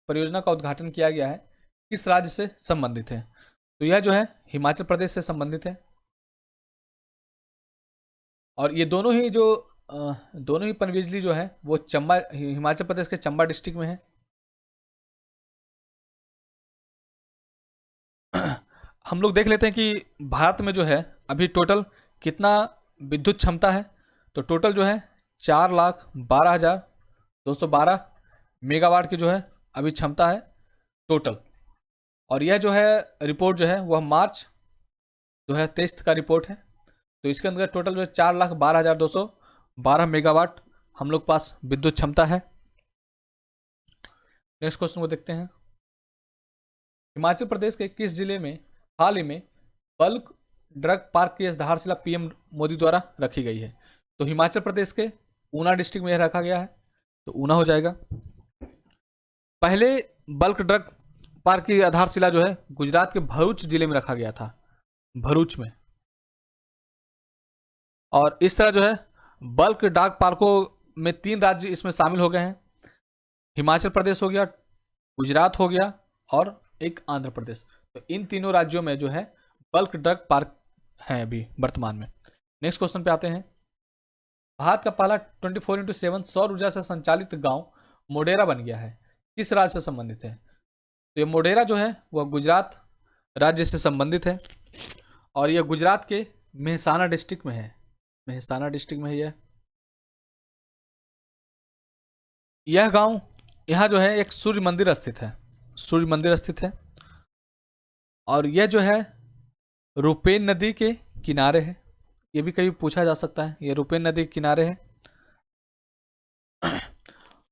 परियोजना का उद्घाटन किया गया है, किस राज्य से संबंधित है? तो यह जो है हिमाचल प्रदेश से संबंधित है, और ये दोनों ही पनबिजली जो है वो हिमाचल प्रदेश के चंबा डिस्ट्रिक्ट में है। हम लोग देख लेते हैं कि भारत में जो है अभी टोटल कितना विद्युत क्षमता है। तो टोटल जो है 4,12,212 मेगावाट की जो है अभी क्षमता है टोटल, और यह जो है रिपोर्ट जो है वह मार्च 2023 का रिपोर्ट है। तो इसके अंदर टोटल जो है 4,12,212 मेगावाट हम लोग पास विद्युत क्षमता है। नेक्स्ट क्वेश्चन को देखते हैं। हिमाचल प्रदेश के किस जिले में हाल ही में बल्क ड्रग पार्क की आधारशिला PM मोदी द्वारा रखी गई है? तो हिमाचल प्रदेश के ऊना डिस्ट्रिक्ट में यह रखा गया है, तो ऊना हो जाएगा। पहले बल्क ड्रग पार्क की आधारशिला जो है गुजरात के भरूच जिले में रखा गया था, भरूच में। और इस तरह जो है बल्क ड्रग पार्कों में 3 राज्य इसमें शामिल हो गए हैं। हिमाचल प्रदेश हो गया, गुजरात हो गया और एक आंध्र प्रदेश। तो इन तीनों राज्यों में जो है बल्क ड्रग पार्क है अभी वर्तमान में। नेक्स्ट क्वेश्चन पे आते हैं। भारत का पहला 24x7 सौर ऊर्जा से संचालित गांव मोढेरा बन गया है, किस राज्य से संबंधित है? तो ये मोढेरा जो है वह गुजरात राज्य से संबंधित है और यह गुजरात के मेहसाना डिस्ट्रिक्ट में है। मेहसाना डिस्ट्रिक्ट में है यह गांव। यहाँ जो है एक सूर्य मंदिर स्थित है, सूर्य मंदिर स्थित है और यह जो है रुपेन नदी के किनारे है। ये भी कभी पूछा जा सकता है, यह रुपेन नदी के किनारे है।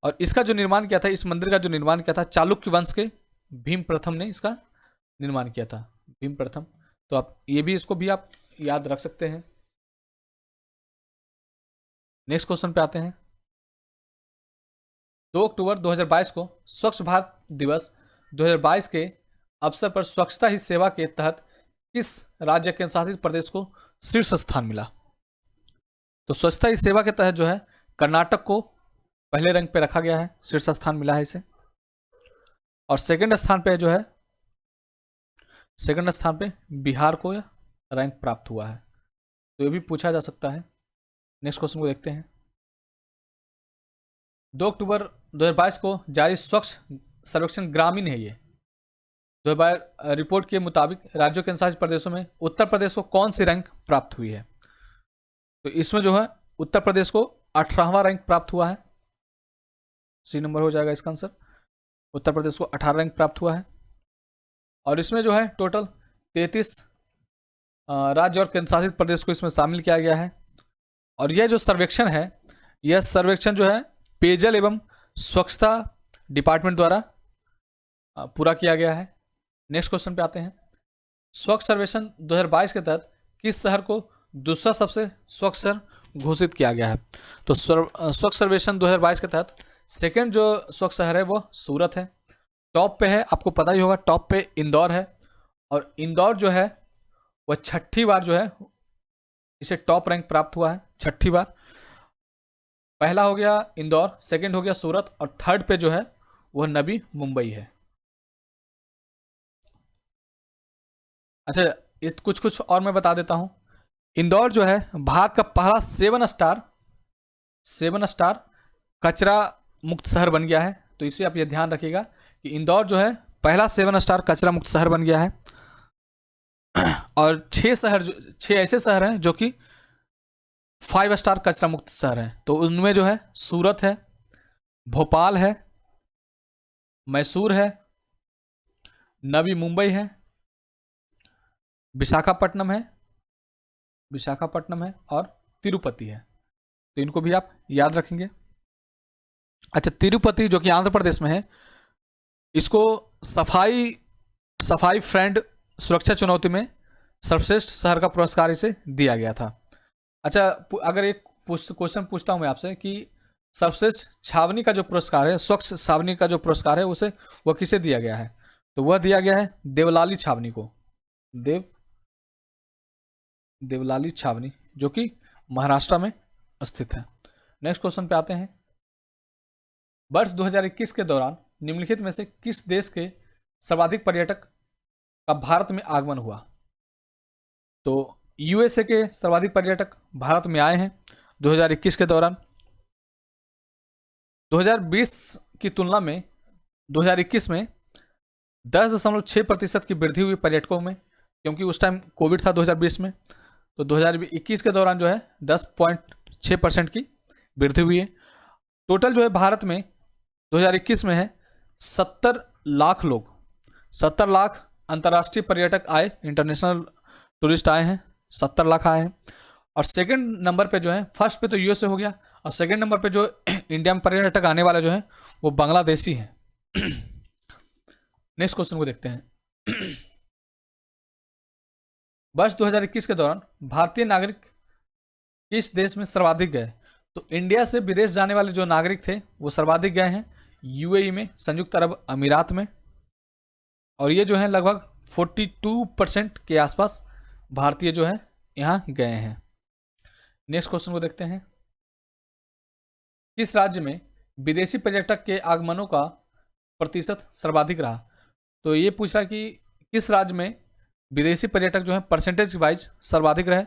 और इसका जो निर्माण किया था, इस मंदिर का जो निर्माण किया था चालुक्य वंश के भीम प्रथम ने इसका निर्माण किया था, भीम प्रथम। तो आप ये भी, इसको भी आप याद रख सकते हैं। नेक्स्ट क्वेश्चन पे आते हैं। 2 अक्टूबर 2022 को स्वच्छ भारत दिवस 2022 के अवसर पर स्वच्छता ही सेवा के तहत किस राज्य केंद्र शासित प्रदेश को शीर्ष स्थान मिला? तो स्वच्छता ही सेवा के तहत जो है कर्नाटक को पहले रैंक पे रखा गया है, शीर्ष स्थान मिला है इसे। और सेकंड स्थान पे जो है, सेकंड स्थान पे बिहार को रैंक प्राप्त हुआ है। तो ये भी पूछा जा सकता है। नेक्स्ट क्वेश्चन को देखते हैं। 2 अक्टूबर 2022 को जारी स्वच्छ सर्वेक्षण ग्रामीण है ये 2022 रिपोर्ट के मुताबिक राज्यों के शासित प्रदेशों में उत्तर प्रदेश को कौन सी रैंक प्राप्त हुई है? तो इसमें जो है उत्तर प्रदेश को 18वां रैंक प्राप्त हुआ है। सी नंबर हो जाएगा इसका आंसर। उत्तर प्रदेश को 18 रैंक प्राप्त हुआ है और इसमें जो है टोटल 33 राज्य और केंद्र शासित प्रदेश को इसमें शामिल किया गया है। और यह जो सर्वेक्षण है, यह सर्वेक्षण जो है पेयजल एवं स्वच्छता डिपार्टमेंट द्वारा पूरा किया गया है। नेक्स्ट क्वेश्चन पे आते हैं। स्वच्छ सर्वेक्षण 2022 के तहत किस शहर को दूसरा सबसे स्वच्छ शहर घोषित किया गया है? तो स्वच्छ सर्वेक्षण 2022 के तहत सेकंड जो स्वच्छ शहर है वो सूरत है। टॉप पे है, आपको पता ही होगा, टॉप पे इंदौर है और इंदौर जो है वह 6ठी बार जो है इसे टॉप रैंक प्राप्त हुआ है, 6ठी बार। पहला हो गया इंदौर, सेकंड हो गया सूरत और थर्ड पे जो है वह नवी मुंबई है। अच्छा, इस कुछ और मैं बता देता हूं। इंदौर जो है भारत का पहला 7 स्टार कचरा मुक्त शहर बन गया है। तो इसे आप ये ध्यान रखिएगा कि इंदौर जो है पहला 7 स्टार कचरा मुक्त शहर बन गया है। और 6 ऐसे शहर हैं जो कि 5 स्टार कचरा मुक्त शहर हैं। तो उनमें जो है सूरत है, भोपाल है, मैसूर है, नवी मुंबई है, विशाखापट्टनम है और तिरुपति है। तो इनको भी आप याद रखेंगे। अच्छा, तिरुपति जो कि आंध्र प्रदेश में है, इसको सफाई फ्रेंड सुरक्षा चुनौती में सर्वश्रेष्ठ शहर का पुरस्कार इसे दिया गया था। अच्छा, अगर एक क्वेश्चन पूछता हूं मैं आपसे कि सर्वश्रेष्ठ छावनी का जो पुरस्कार है, स्वच्छ छावनी का जो पुरस्कार है, उसे वह किसे दिया गया है? तो वह दिया गया है देवलाली छावनी को, देवलाली छावनी जो कि महाराष्ट्र में स्थित है। नेक्स्ट क्वेश्चन पे आते हैं। वर्ष 2021 के दौरान निम्नलिखित में से किस देश के सर्वाधिक पर्यटक का भारत में आगमन हुआ? तो यूएसए के सर्वाधिक पर्यटक भारत में आए हैं 2021 के दौरान। 2020 की तुलना में 2021 में 10.6% की वृद्धि हुई पर्यटकों में, क्योंकि उस टाइम कोविड था 2020 में। तो 2021 के दौरान जो है 10.6% की वृद्धि हुई है। टोटल जो है भारत में 2021 में है 70 लाख लोग, 70 लाख अंतर्राष्ट्रीय पर्यटक आए, इंटरनेशनल टूरिस्ट आए हैं, 70 लाख आए हैं। और सेकंड नंबर पे जो है, फर्स्ट पे तो यूएसए हो गया और सेकंड नंबर पे जो इंडिया में पर्यटक आने वाले जो है वो बांग्लादेशी हैं। नेक्स्ट क्वेश्चन को देखते हैं। वर्ष 2021 के दौरान भारतीय नागरिक किस देश में सर्वाधिक गए? तो इंडिया से विदेश जाने वाले जो नागरिक थे वो सर्वाधिक गए हैं यूएई में, संयुक्त अरब अमीरात में। और ये जो है लगभग 42% के आसपास भारतीय जो है यहाँ गए हैं। नेक्स्ट क्वेश्चन को देखते हैं। किस राज्य में विदेशी पर्यटक के आगमनों का प्रतिशत सर्वाधिक रहा। तो ये पूछ रहा है कि किस राज्य में विदेशी पर्यटक जो है परसेंटेज वाइज सर्वाधिक रहे।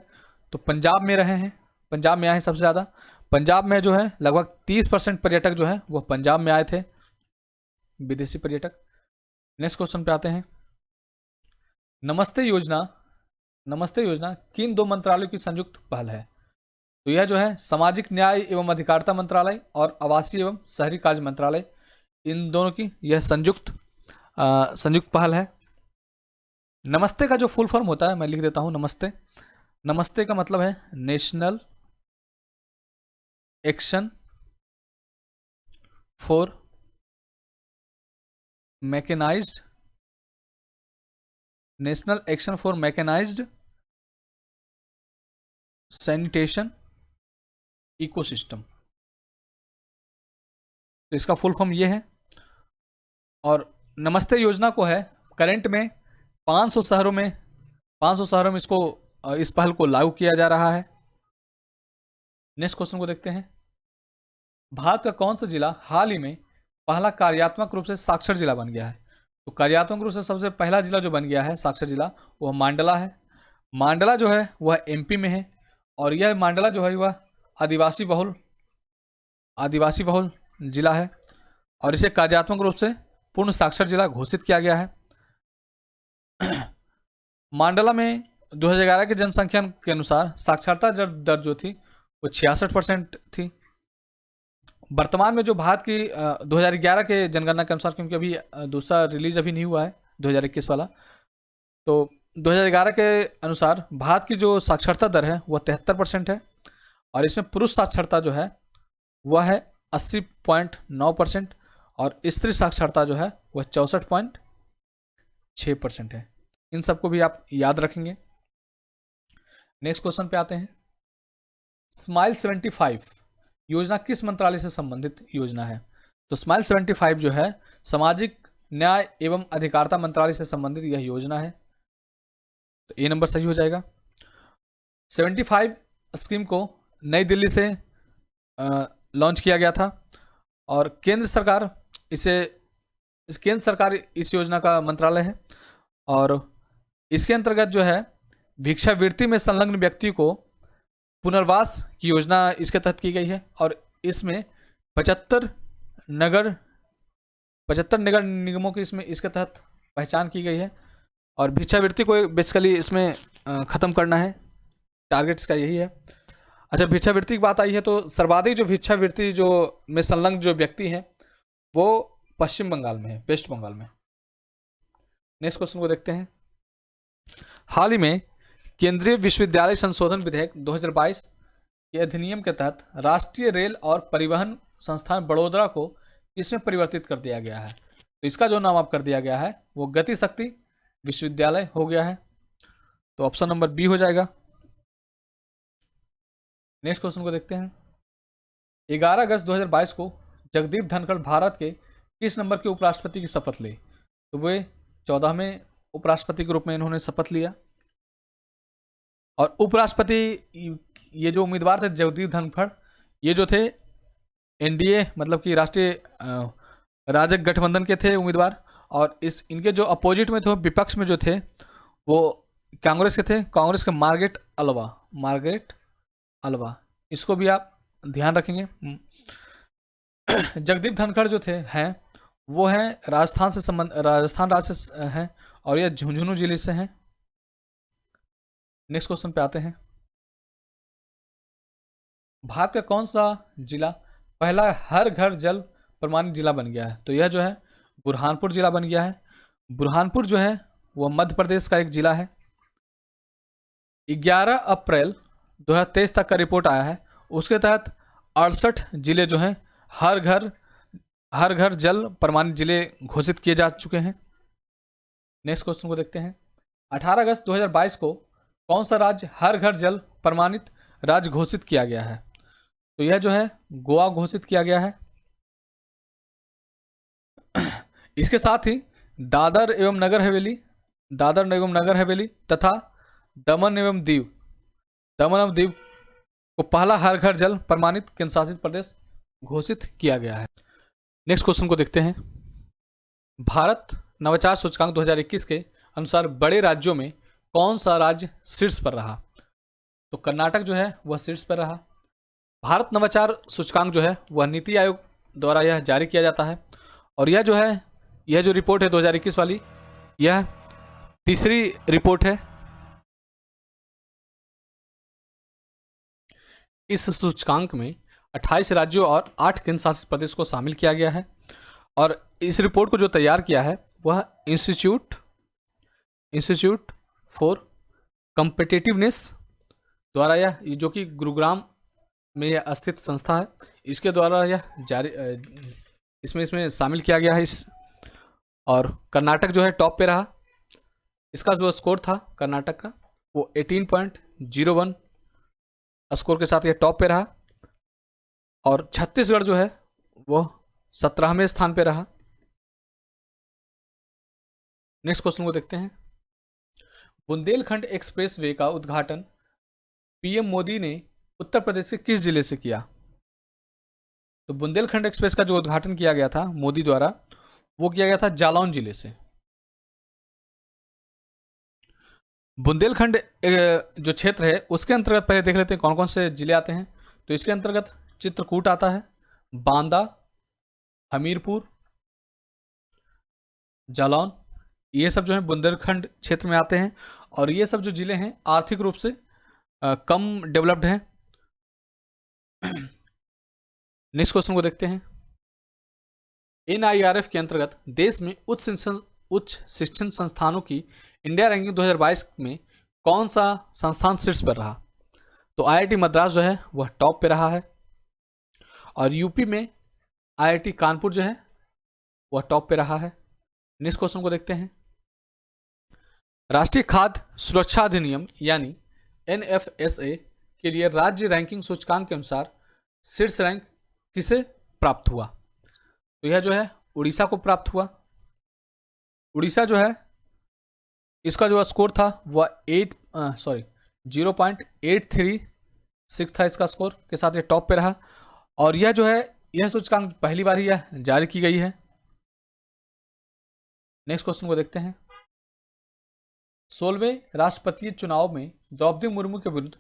तो पंजाब में रहे हैं, पंजाब में आए हैं सबसे ज़्यादा। पंजाब में जो है लगभग 30% पर्यटक जो है वो पंजाब में आए थे, विदेशी पर्यटक। नेक्स्ट क्वेश्चन पे आते हैं। नमस्ते योजना, नमस्ते योजना किन दो मंत्रालयों की संयुक्त पहल है। तो यह जो है सामाजिक न्याय एवं अधिकारिता मंत्रालय और आवासीय एवं शहरी कार्य मंत्रालय, इन दोनों की यह संयुक्त पहल है। नमस्ते का जो फुल फॉर्म होता है मैं लिख देता हूं। नमस्ते, नमस्ते का मतलब है national action for mechanised, national action for mechanised sanitation ecosystem. तो इसका फुल फॉर्म ये है। और नमस्ते योजना को है करंट में 500 शहरों में इसको इस पहल को लागू किया जा रहा है। नेक्स्ट क्वेश्चन को देखते हैं। भारत का कौन सा जिला हाल ही में पहला कार्यात्मक रूप से साक्षर जिला बन गया है। तो कार्यात्मक रूप से सबसे पहला जिला जो बन गया है साक्षर जिला, वह मांडला है। मांडला जो है वह एमपी में है और यह मांडला जो है वह आदिवासी बहुल जिला है और इसे कार्यात्मक रूप से पूर्ण साक्षर जिला घोषित किया गया है। मांडला में 2011 की जनसंख्या के अनुसार साक्षरता दर जो थी वो 66% थी। वर्तमान में जो भारत की 2011 के जनगणना के अनुसार, क्योंकि अभी दूसरा रिलीज अभी नहीं हुआ है 2021 वाला, तो 2011 के अनुसार भारत की जो साक्षरता दर है वह 73% है और इसमें पुरुष साक्षरता जो है वह है 80.9% और स्त्री साक्षरता जो है वह 64.6% है। इन सबको भी आप याद रखेंगे। नेक्स्ट क्वेश्चन पे आते हैं। स्माइल 75 योजना किस मंत्रालय से संबंधित योजना है। तो स्माइल 75 जो है सामाजिक न्याय एवं अधिकारिता मंत्रालय से संबंधित यह योजना है। तो ए नंबर सही हो जाएगा। 75 स्कीम को नई दिल्ली से लॉन्च किया गया था और केंद्र सरकार इस योजना का मंत्रालय है और इसके अंतर्गत जो है भिक्षावृत्ति में संलग्न व्यक्ति को पुनर्वास की योजना इसके तहत की गई है और इसमें 75 नगर निगमों की इसके तहत पहचान की गई है और भिक्षावृत्ति को बेसिकली इसमें ख़त्म करना है, टारगेट्स का यही है। अच्छा, भिक्षावृत्ति की बात आई है तो सर्वाधिक जो भिक्षावृत्ति जो में संलग्न जो व्यक्ति हैं वो पश्चिम बंगाल में है, वेस्ट बंगाल में। नेक्स्ट क्वेश्चन को देखते हैं। हाल ही में केंद्रीय विश्वविद्यालय संशोधन विधेयक 2022 के अधिनियम के तहत राष्ट्रीय रेल और परिवहन संस्थान बड़ोदरा को इसमें परिवर्तित कर दिया गया है। तो इसका जो नाम आप कर दिया गया है वो गति शक्ति विश्वविद्यालय हो गया है। तो ऑप्शन नंबर बी हो जाएगा। नेक्स्ट क्वेश्चन को देखते हैं। 11 अगस्त 2022 को जगदीप धनखड़ भारत के किस नंबर के उपराष्ट्रपति की शपथ ली। तो वे 14वें उपराष्ट्रपति के रूप में इन्होंने शपथ लिया और उपराष्ट्रपति ये जो उम्मीदवार थे जगदीप धनखड़, ये जो थे एनडीए मतलब कि राष्ट्रीय राजग गठबंधन के थे उम्मीदवार और इनके जो अपोजिट में थे विपक्ष में जो थे वो कांग्रेस के थे, कांग्रेस के मार्गरेट अल्वा, इसको भी आप ध्यान रखेंगे। जगदीप धनखड़ जो थे हैं वो हैं राजस्थान राज्य से हैं और यह झुंझुनू जिले से हैं। नेक्स्ट क्वेश्चन पे आते हैं। भारत का कौन सा जिला पहला हर घर जल प्रमाणित जिला बन गया है। तो यह जो है बुरहानपुर जिला बन गया है। बुरहानपुर जो है वह मध्य प्रदेश का एक जिला है। 11 अप्रैल 2023 तक का रिपोर्ट आया है, उसके तहत 68 जिले जो हैं हर घर जल प्रमाणित जिले घोषित किए जा चुके हैं। नेक्स्ट क्वेश्चन को देखते हैं। 18 अगस्त 2022 को कौन सा राज्य हर घर जल प्रमाणित राज्य घोषित किया गया है। तो यह जो है गोवा घोषित किया गया है। इसके साथ ही दादर एवं नगर हवेली तथा दमन एवं दीव को पहला हर घर जल प्रमाणित केंद्र शासित प्रदेश घोषित किया गया है। नेक्स्ट क्वेश्चन को देखते हैं। भारत नवाचार सूचकांक 2021 के अनुसार बड़े राज्यों में कौन सा राज्य शीर्ष पर रहा? तो कर्नाटक जो है वह शीर्ष पर रहा। भारत नवाचार सूचकांक जो है वह नीति आयोग द्वारा यह जारी किया जाता है, और यह जो है, यह जो रिपोर्ट है 2021 वाली, यह तीसरी रिपोर्ट है। इस सूचकांक में 28 राज्यों और 8 केंद्र शासित प्रदेश को शामिल किया गया है, और इस रिपोर्ट को जो तैयार किया है वह इंस्टीट्यूट फॉर कॉम्पिटिटिवनेस द्वारा, यह जो कि गुरुग्राम में यह स्थित संस्था है, इसके द्वारा यह जारी इसमें शामिल किया गया है। और कर्नाटक जो है टॉप पे रहा। इसका जो स्कोर था कर्नाटक का वो 18.01 स्कोर के साथ यह टॉप पे रहा, और छत्तीसगढ़ जो है वो 17वें स्थान पे रहा। नेक्स्ट क्वेश्चन को देखते हैं। बुंदेलखंड एक्सप्रेसवे का उद्घाटन पीएम मोदी ने उत्तर प्रदेश के किस जिले से किया? तो बुंदेलखंड एक्सप्रेस का जो उद्घाटन किया गया था मोदी द्वारा, वो किया गया था जालौन जिले से। बुंदेलखंड जो क्षेत्र है उसके अंतर्गत पहले देख लेते हैं कौन कौन से जिले आते हैं। तो इसके अंतर्गत चित्रकूट आता है, बांदा, हमीरपुर, जालौन, ये सब जो है बुंदेलखंड क्षेत्र में आते हैं, और ये सब जो जिले हैं आर्थिक रूप से कम डेवलप्ड हैं। नेक्स्ट क्वेश्चन को देखते हैं। NIRF के अंतर्गत देश में उच्च शिक्षण संस्थानों की इंडिया रैंकिंग 2022 में कौन सा संस्थान शीर्ष पर रहा? तो IIT मद्रास जो है वह टॉप पे रहा है, और यूपी में IIT कानपुर जो है वह टॉप पे रहा है। नेक्स्ट क्वेश्चन को देखते हैं। राष्ट्रीय खाद्य सुरक्षा अधिनियम यानी NFSA के लिए राज्य रैंकिंग सूचकांक के अनुसार शीर्ष रैंक किसे प्राप्त हुआ? तो यह जो है उड़ीसा को प्राप्त हुआ। उड़ीसा जो है, इसका जो स्कोर था वह 0.836 था इसका स्कोर के साथ ये टॉप पे रहा, और यह जो है यह सूचकांक पहली बार ही यह जारी की गई है। नेक्स्ट क्वेश्चन को देखते हैं। 16वें राष्ट्रपतीय चुनाव में द्रौपदी मुर्मू के विरुद्ध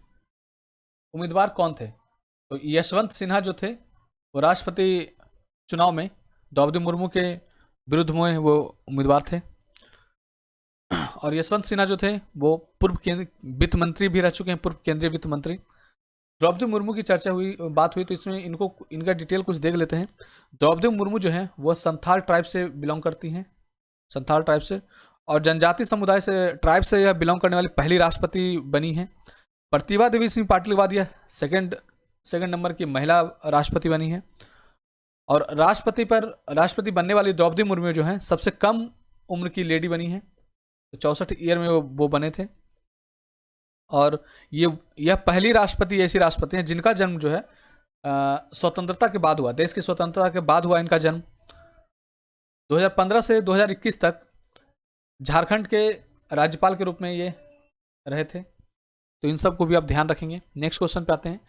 उम्मीदवार कौन थे? तो यशवंत सिन्हा जो थे वो राष्ट्रपति चुनाव में द्रौपदी मुर्मू के विरुद्ध में वो उम्मीदवार थे, और यशवंत सिन्हा जो थे वो पूर्व वित्त मंत्री भी रह चुके हैं, पूर्व केंद्रीय वित्त मंत्री। द्रौपदी मुर्मू की चर्चा हुई, बात हुई, तो इसमें इनका डिटेल कुछ देख लेते हैं। द्रौपदी मुर्मू जो है वह संथाल ट्राइब से बिलोंग करती हैं, संथाल ट्राइब से, और जनजाति समुदाय से ट्राइब से यह बिलोंग करने वाली पहली राष्ट्रपति बनी है। प्रतिभा देवी सिंह पाटिल के बाद यह सेकंड नंबर की महिला राष्ट्रपति बनी है, और राष्ट्रपति बनने वाली द्रौपदी मुर्मू जो है सबसे कम उम्र की लेडी बनी है, तो 64 ईयर में वो बने थे, और यह पहली राष्ट्रपति ऐसी राष्ट्रपति हैं जिनका जन्म जो है स्वतंत्रता के बाद हुआ, देश की स्वतंत्रता के बाद हुआ इनका जन्म। 2015 से 2021 तक झारखंड के राज्यपाल के रूप में ये रहे थे, तो इन सब को भी आप ध्यान रखेंगे। नेक्स्ट क्वेश्चन पे आते हैं।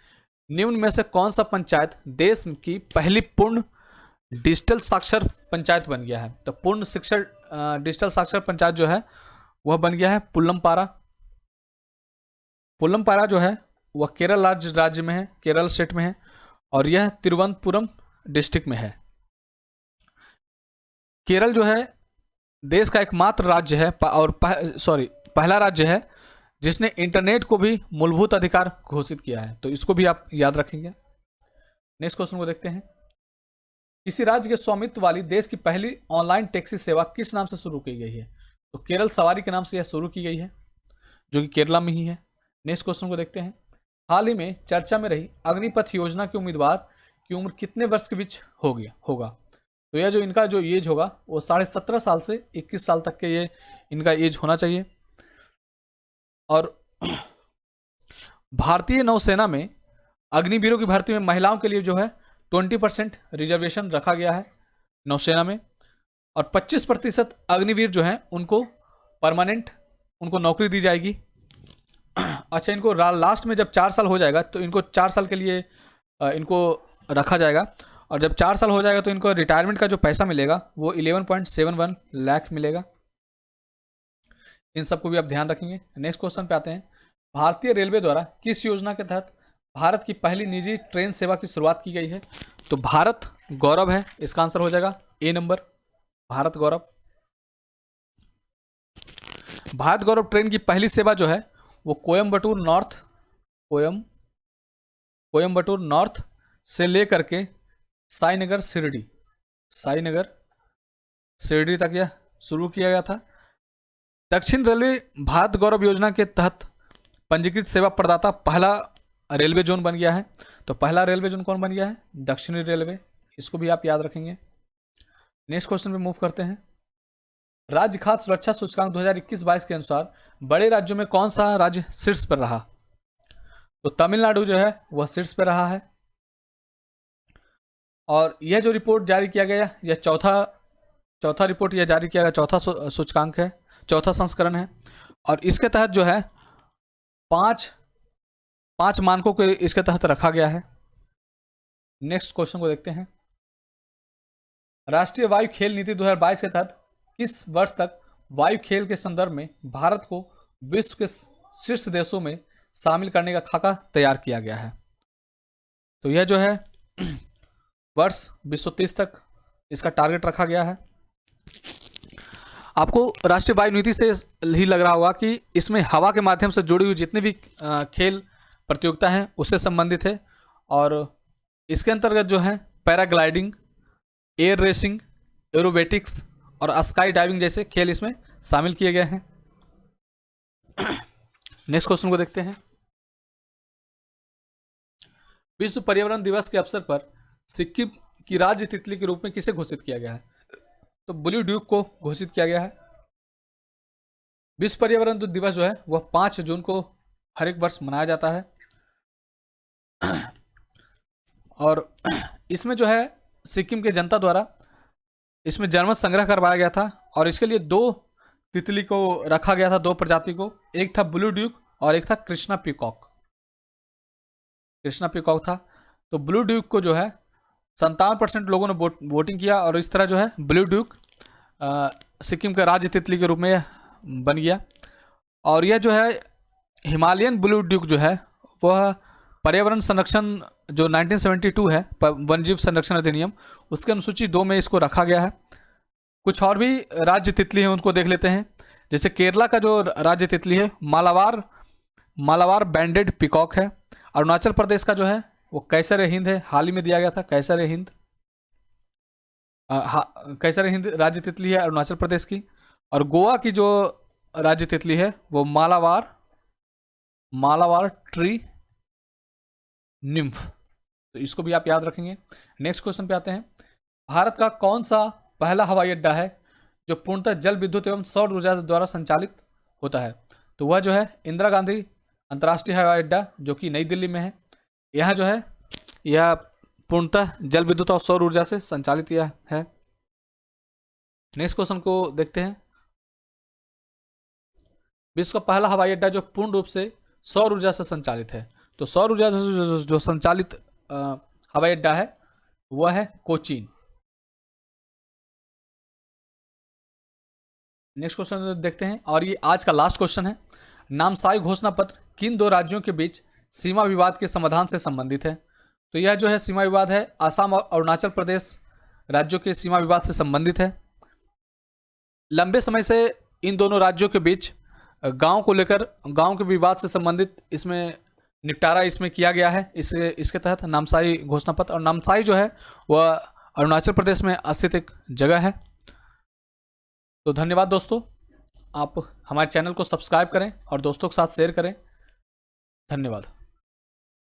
निम्न में से कौन सा पंचायत देश की पहली पूर्ण डिजिटल साक्षर पंचायत बन गया है? तो पूर्ण डिजिटल साक्षर पंचायत जो है वह बन गया है पुल्लमपारा। पुल्लमपारा जो है वह केरल राज्य में है, केरल स्टेट में है, और यह तिरुवनंतपुरम डिस्ट्रिक्ट में है। केरल जो है देश का एकमात्र राज्य है और पहला राज्य है जिसने इंटरनेट को भी मूलभूत अधिकार घोषित किया है, तो इसको भी आप याद रखेंगे। नेक्स्ट क्वेश्चन को देखते हैं। किसी राज्य के स्वामित्व वाली देश की पहली ऑनलाइन टैक्सी सेवा किस नाम से शुरू की गई है? तो केरल सवारी के नाम से यह शुरू की गई है, जो कि केरला में ही है। नेक्स्ट क्वेश्चन को देखते हैं। हाल ही में चर्चा में रही अग्निपथ योजना के उम्मीदवार की उम्र कितने वर्ष के बीच होगा? तो यह जो इनका जो एज होगा वो 17.5 साल से 21 साल तक के ये इनका एज होना चाहिए। और भारतीय नौसेना में अग्निवीरों की भर्ती में महिलाओं के लिए जो है 20% रिजर्वेशन रखा गया है नौसेना में, और 25% अग्निवीर जो हैं उनको परमानेंट उनको नौकरी दी जाएगी। अच्छा, इनको लास्ट में जब 4 साल हो जाएगा तो इनको 4 साल के लिए इनको रखा जाएगा, और जब 4 साल हो जाएगा तो इनको रिटायरमेंट का जो पैसा मिलेगा वो 11.71 लाख मिलेगा। इन सबको भी आप ध्यान रखेंगे। नेक्स्ट क्वेश्चन पे आते हैं। भारतीय रेलवे द्वारा किस योजना के तहत भारत की पहली निजी ट्रेन सेवा की शुरुआत की गई है? तो भारत गौरव है, इसका आंसर हो जाएगा ए नंबर, भारत गौरव। भारत गौरव ट्रेन की पहली सेवा जो है वो कोयम्बटूर नॉर्थ से लेकर के साईनगर शिरडी तक यह शुरू किया गया था। दक्षिण रेलवे भारत गौरव योजना के तहत पंजीकृत सेवा प्रदाता पहला रेलवे जोन बन गया है। तो पहला रेलवे जोन कौन बन गया है? दक्षिणी रेलवे। इसको भी आप याद रखेंगे। नेक्स्ट क्वेश्चन पे मूव करते हैं। राज्य खाद्य सुरक्षा सूचकांक 2021-22 के अनुसार बड़े राज्यों में कौन सा राज्य शीर्ष पर रहा? तो तमिलनाडु जो है वह शीर्ष पर रहा है। और यह जो रिपोर्ट जारी किया गया, यह चौथा रिपोर्ट यह जारी किया गया, चौथा सूचकांक है, चौथा संस्करण है। और इसके तहत जो है पांच मानकों को इसके तहत रखा गया है। नेक्स्ट क्वेश्चन को देखते हैं। राष्ट्रीय वायु खेल नीति 2022 के तहत किस वर्ष तक वायु खेल के संदर्भ में भारत को विश्व के शीर्ष देशों में शामिल करने का खाका तैयार किया गया है? तो यह जो है वर्ष 2030 तक इसका टारगेट रखा गया है। आपको राष्ट्रीय वायु नीति से ही लग रहा होगा कि इसमें हवा के माध्यम से जुड़ी हुई जितनी भी खेल प्रतियोगिता हैं उससे संबंधित है। और इसके अंतर्गत जो है पैराग्लाइडिंग, एयर रेसिंग, एरोबेटिक्स और स्काई डाइविंग जैसे खेल इसमें शामिल किए गए हैं। नेक्स्ट क्वेश्चन को देखते हैं। विश्व पर्यावरण दिवस के अवसर पर सिक्किम की राज्य तितली के रूप में किसे घोषित किया गया है? तो ब्लू ड्यूक को घोषित किया गया है। विश्व पर्यावरण दिवस जो है वह 5 जून को हर एक वर्ष मनाया जाता है। और इसमें जो है सिक्किम के जनता द्वारा इसमें जनमत संग्रह करवाया गया था और इसके लिए 2 तितली को रखा गया था, 2 प्रजाति को। एक था ब्लू ड्यूक और एक था कृष्णा पीकॉक था। तो ब्लू ड्यूक को जो है 57% लोगों ने वोटिंग किया और इस तरह जो है ब्लू ड्यूक सिक्किम का राज्य तितली के रूप में बन गया। और यह जो है हिमालयन ब्लू ड्यूक जो है वह पर्यावरण संरक्षण जो 1972 है, वन्यजीव संरक्षण अधिनियम, उसके अनुसूची 2 में इसको रखा गया है। कुछ और भी राज्य तितली हैं उनको देख लेते हैं। जैसे केरला का जो राज्य तितली है मालाबार बैंडेड पिकॉक है। अरुणाचल प्रदेश का जो है वो कैसर हिंद है, हाल ही में दिया गया था कैसर हिंद राज्य तितली है अरुणाचल प्रदेश की। और गोवा की जो राज्य तितली है वो मालाबार ट्री निम्फ। तो इसको भी आप याद रखेंगे। नेक्स्ट क्वेश्चन पे आते हैं। भारत का कौन सा पहला हवाई अड्डा है जो पूर्णतः जल विद्युत एवं सौर ऊर्जा द्वारा संचालित होता है? तो वह जो है इंदिरा गांधी अंतर्राष्ट्रीय हवाई अड्डा जो कि नई दिल्ली में है। यह जो है यह पूर्णतः जल विद्युत और सौर ऊर्जा से संचालित यह है। नेक्स्ट क्वेश्चन को देखते हैं। विश्व का पहला हवाई अड्डा जो पूर्ण रूप से सौर ऊर्जा से संचालित है, तो सौर ऊर्जा से जो संचालित हवाई अड्डा है वह है कोचीन। नेक्स्ट क्वेश्चन देखते हैं और ये आज का लास्ट क्वेश्चन है। नामसाई घोषणा पत्र किन 2 राज्यों के बीच सीमा विवाद के समाधान से संबंधित है? तो यह जो है सीमा विवाद है असम और अरुणाचल प्रदेश राज्यों के सीमा विवाद से संबंधित है। लंबे समय से इन दोनों राज्यों के बीच गांव को लेकर गांव के विवाद से संबंधित इसमें निपटारा इसमें किया गया है। इसके तहत नामसाई घोषणा पत्र, और नामसाई जो है वह अरुणाचल प्रदेश में स्थित एक जगह है। तो धन्यवाद दोस्तों, आप हमारे चैनल को सब्सक्राइब करें और दोस्तों के साथ शेयर करें। धन्यवाद।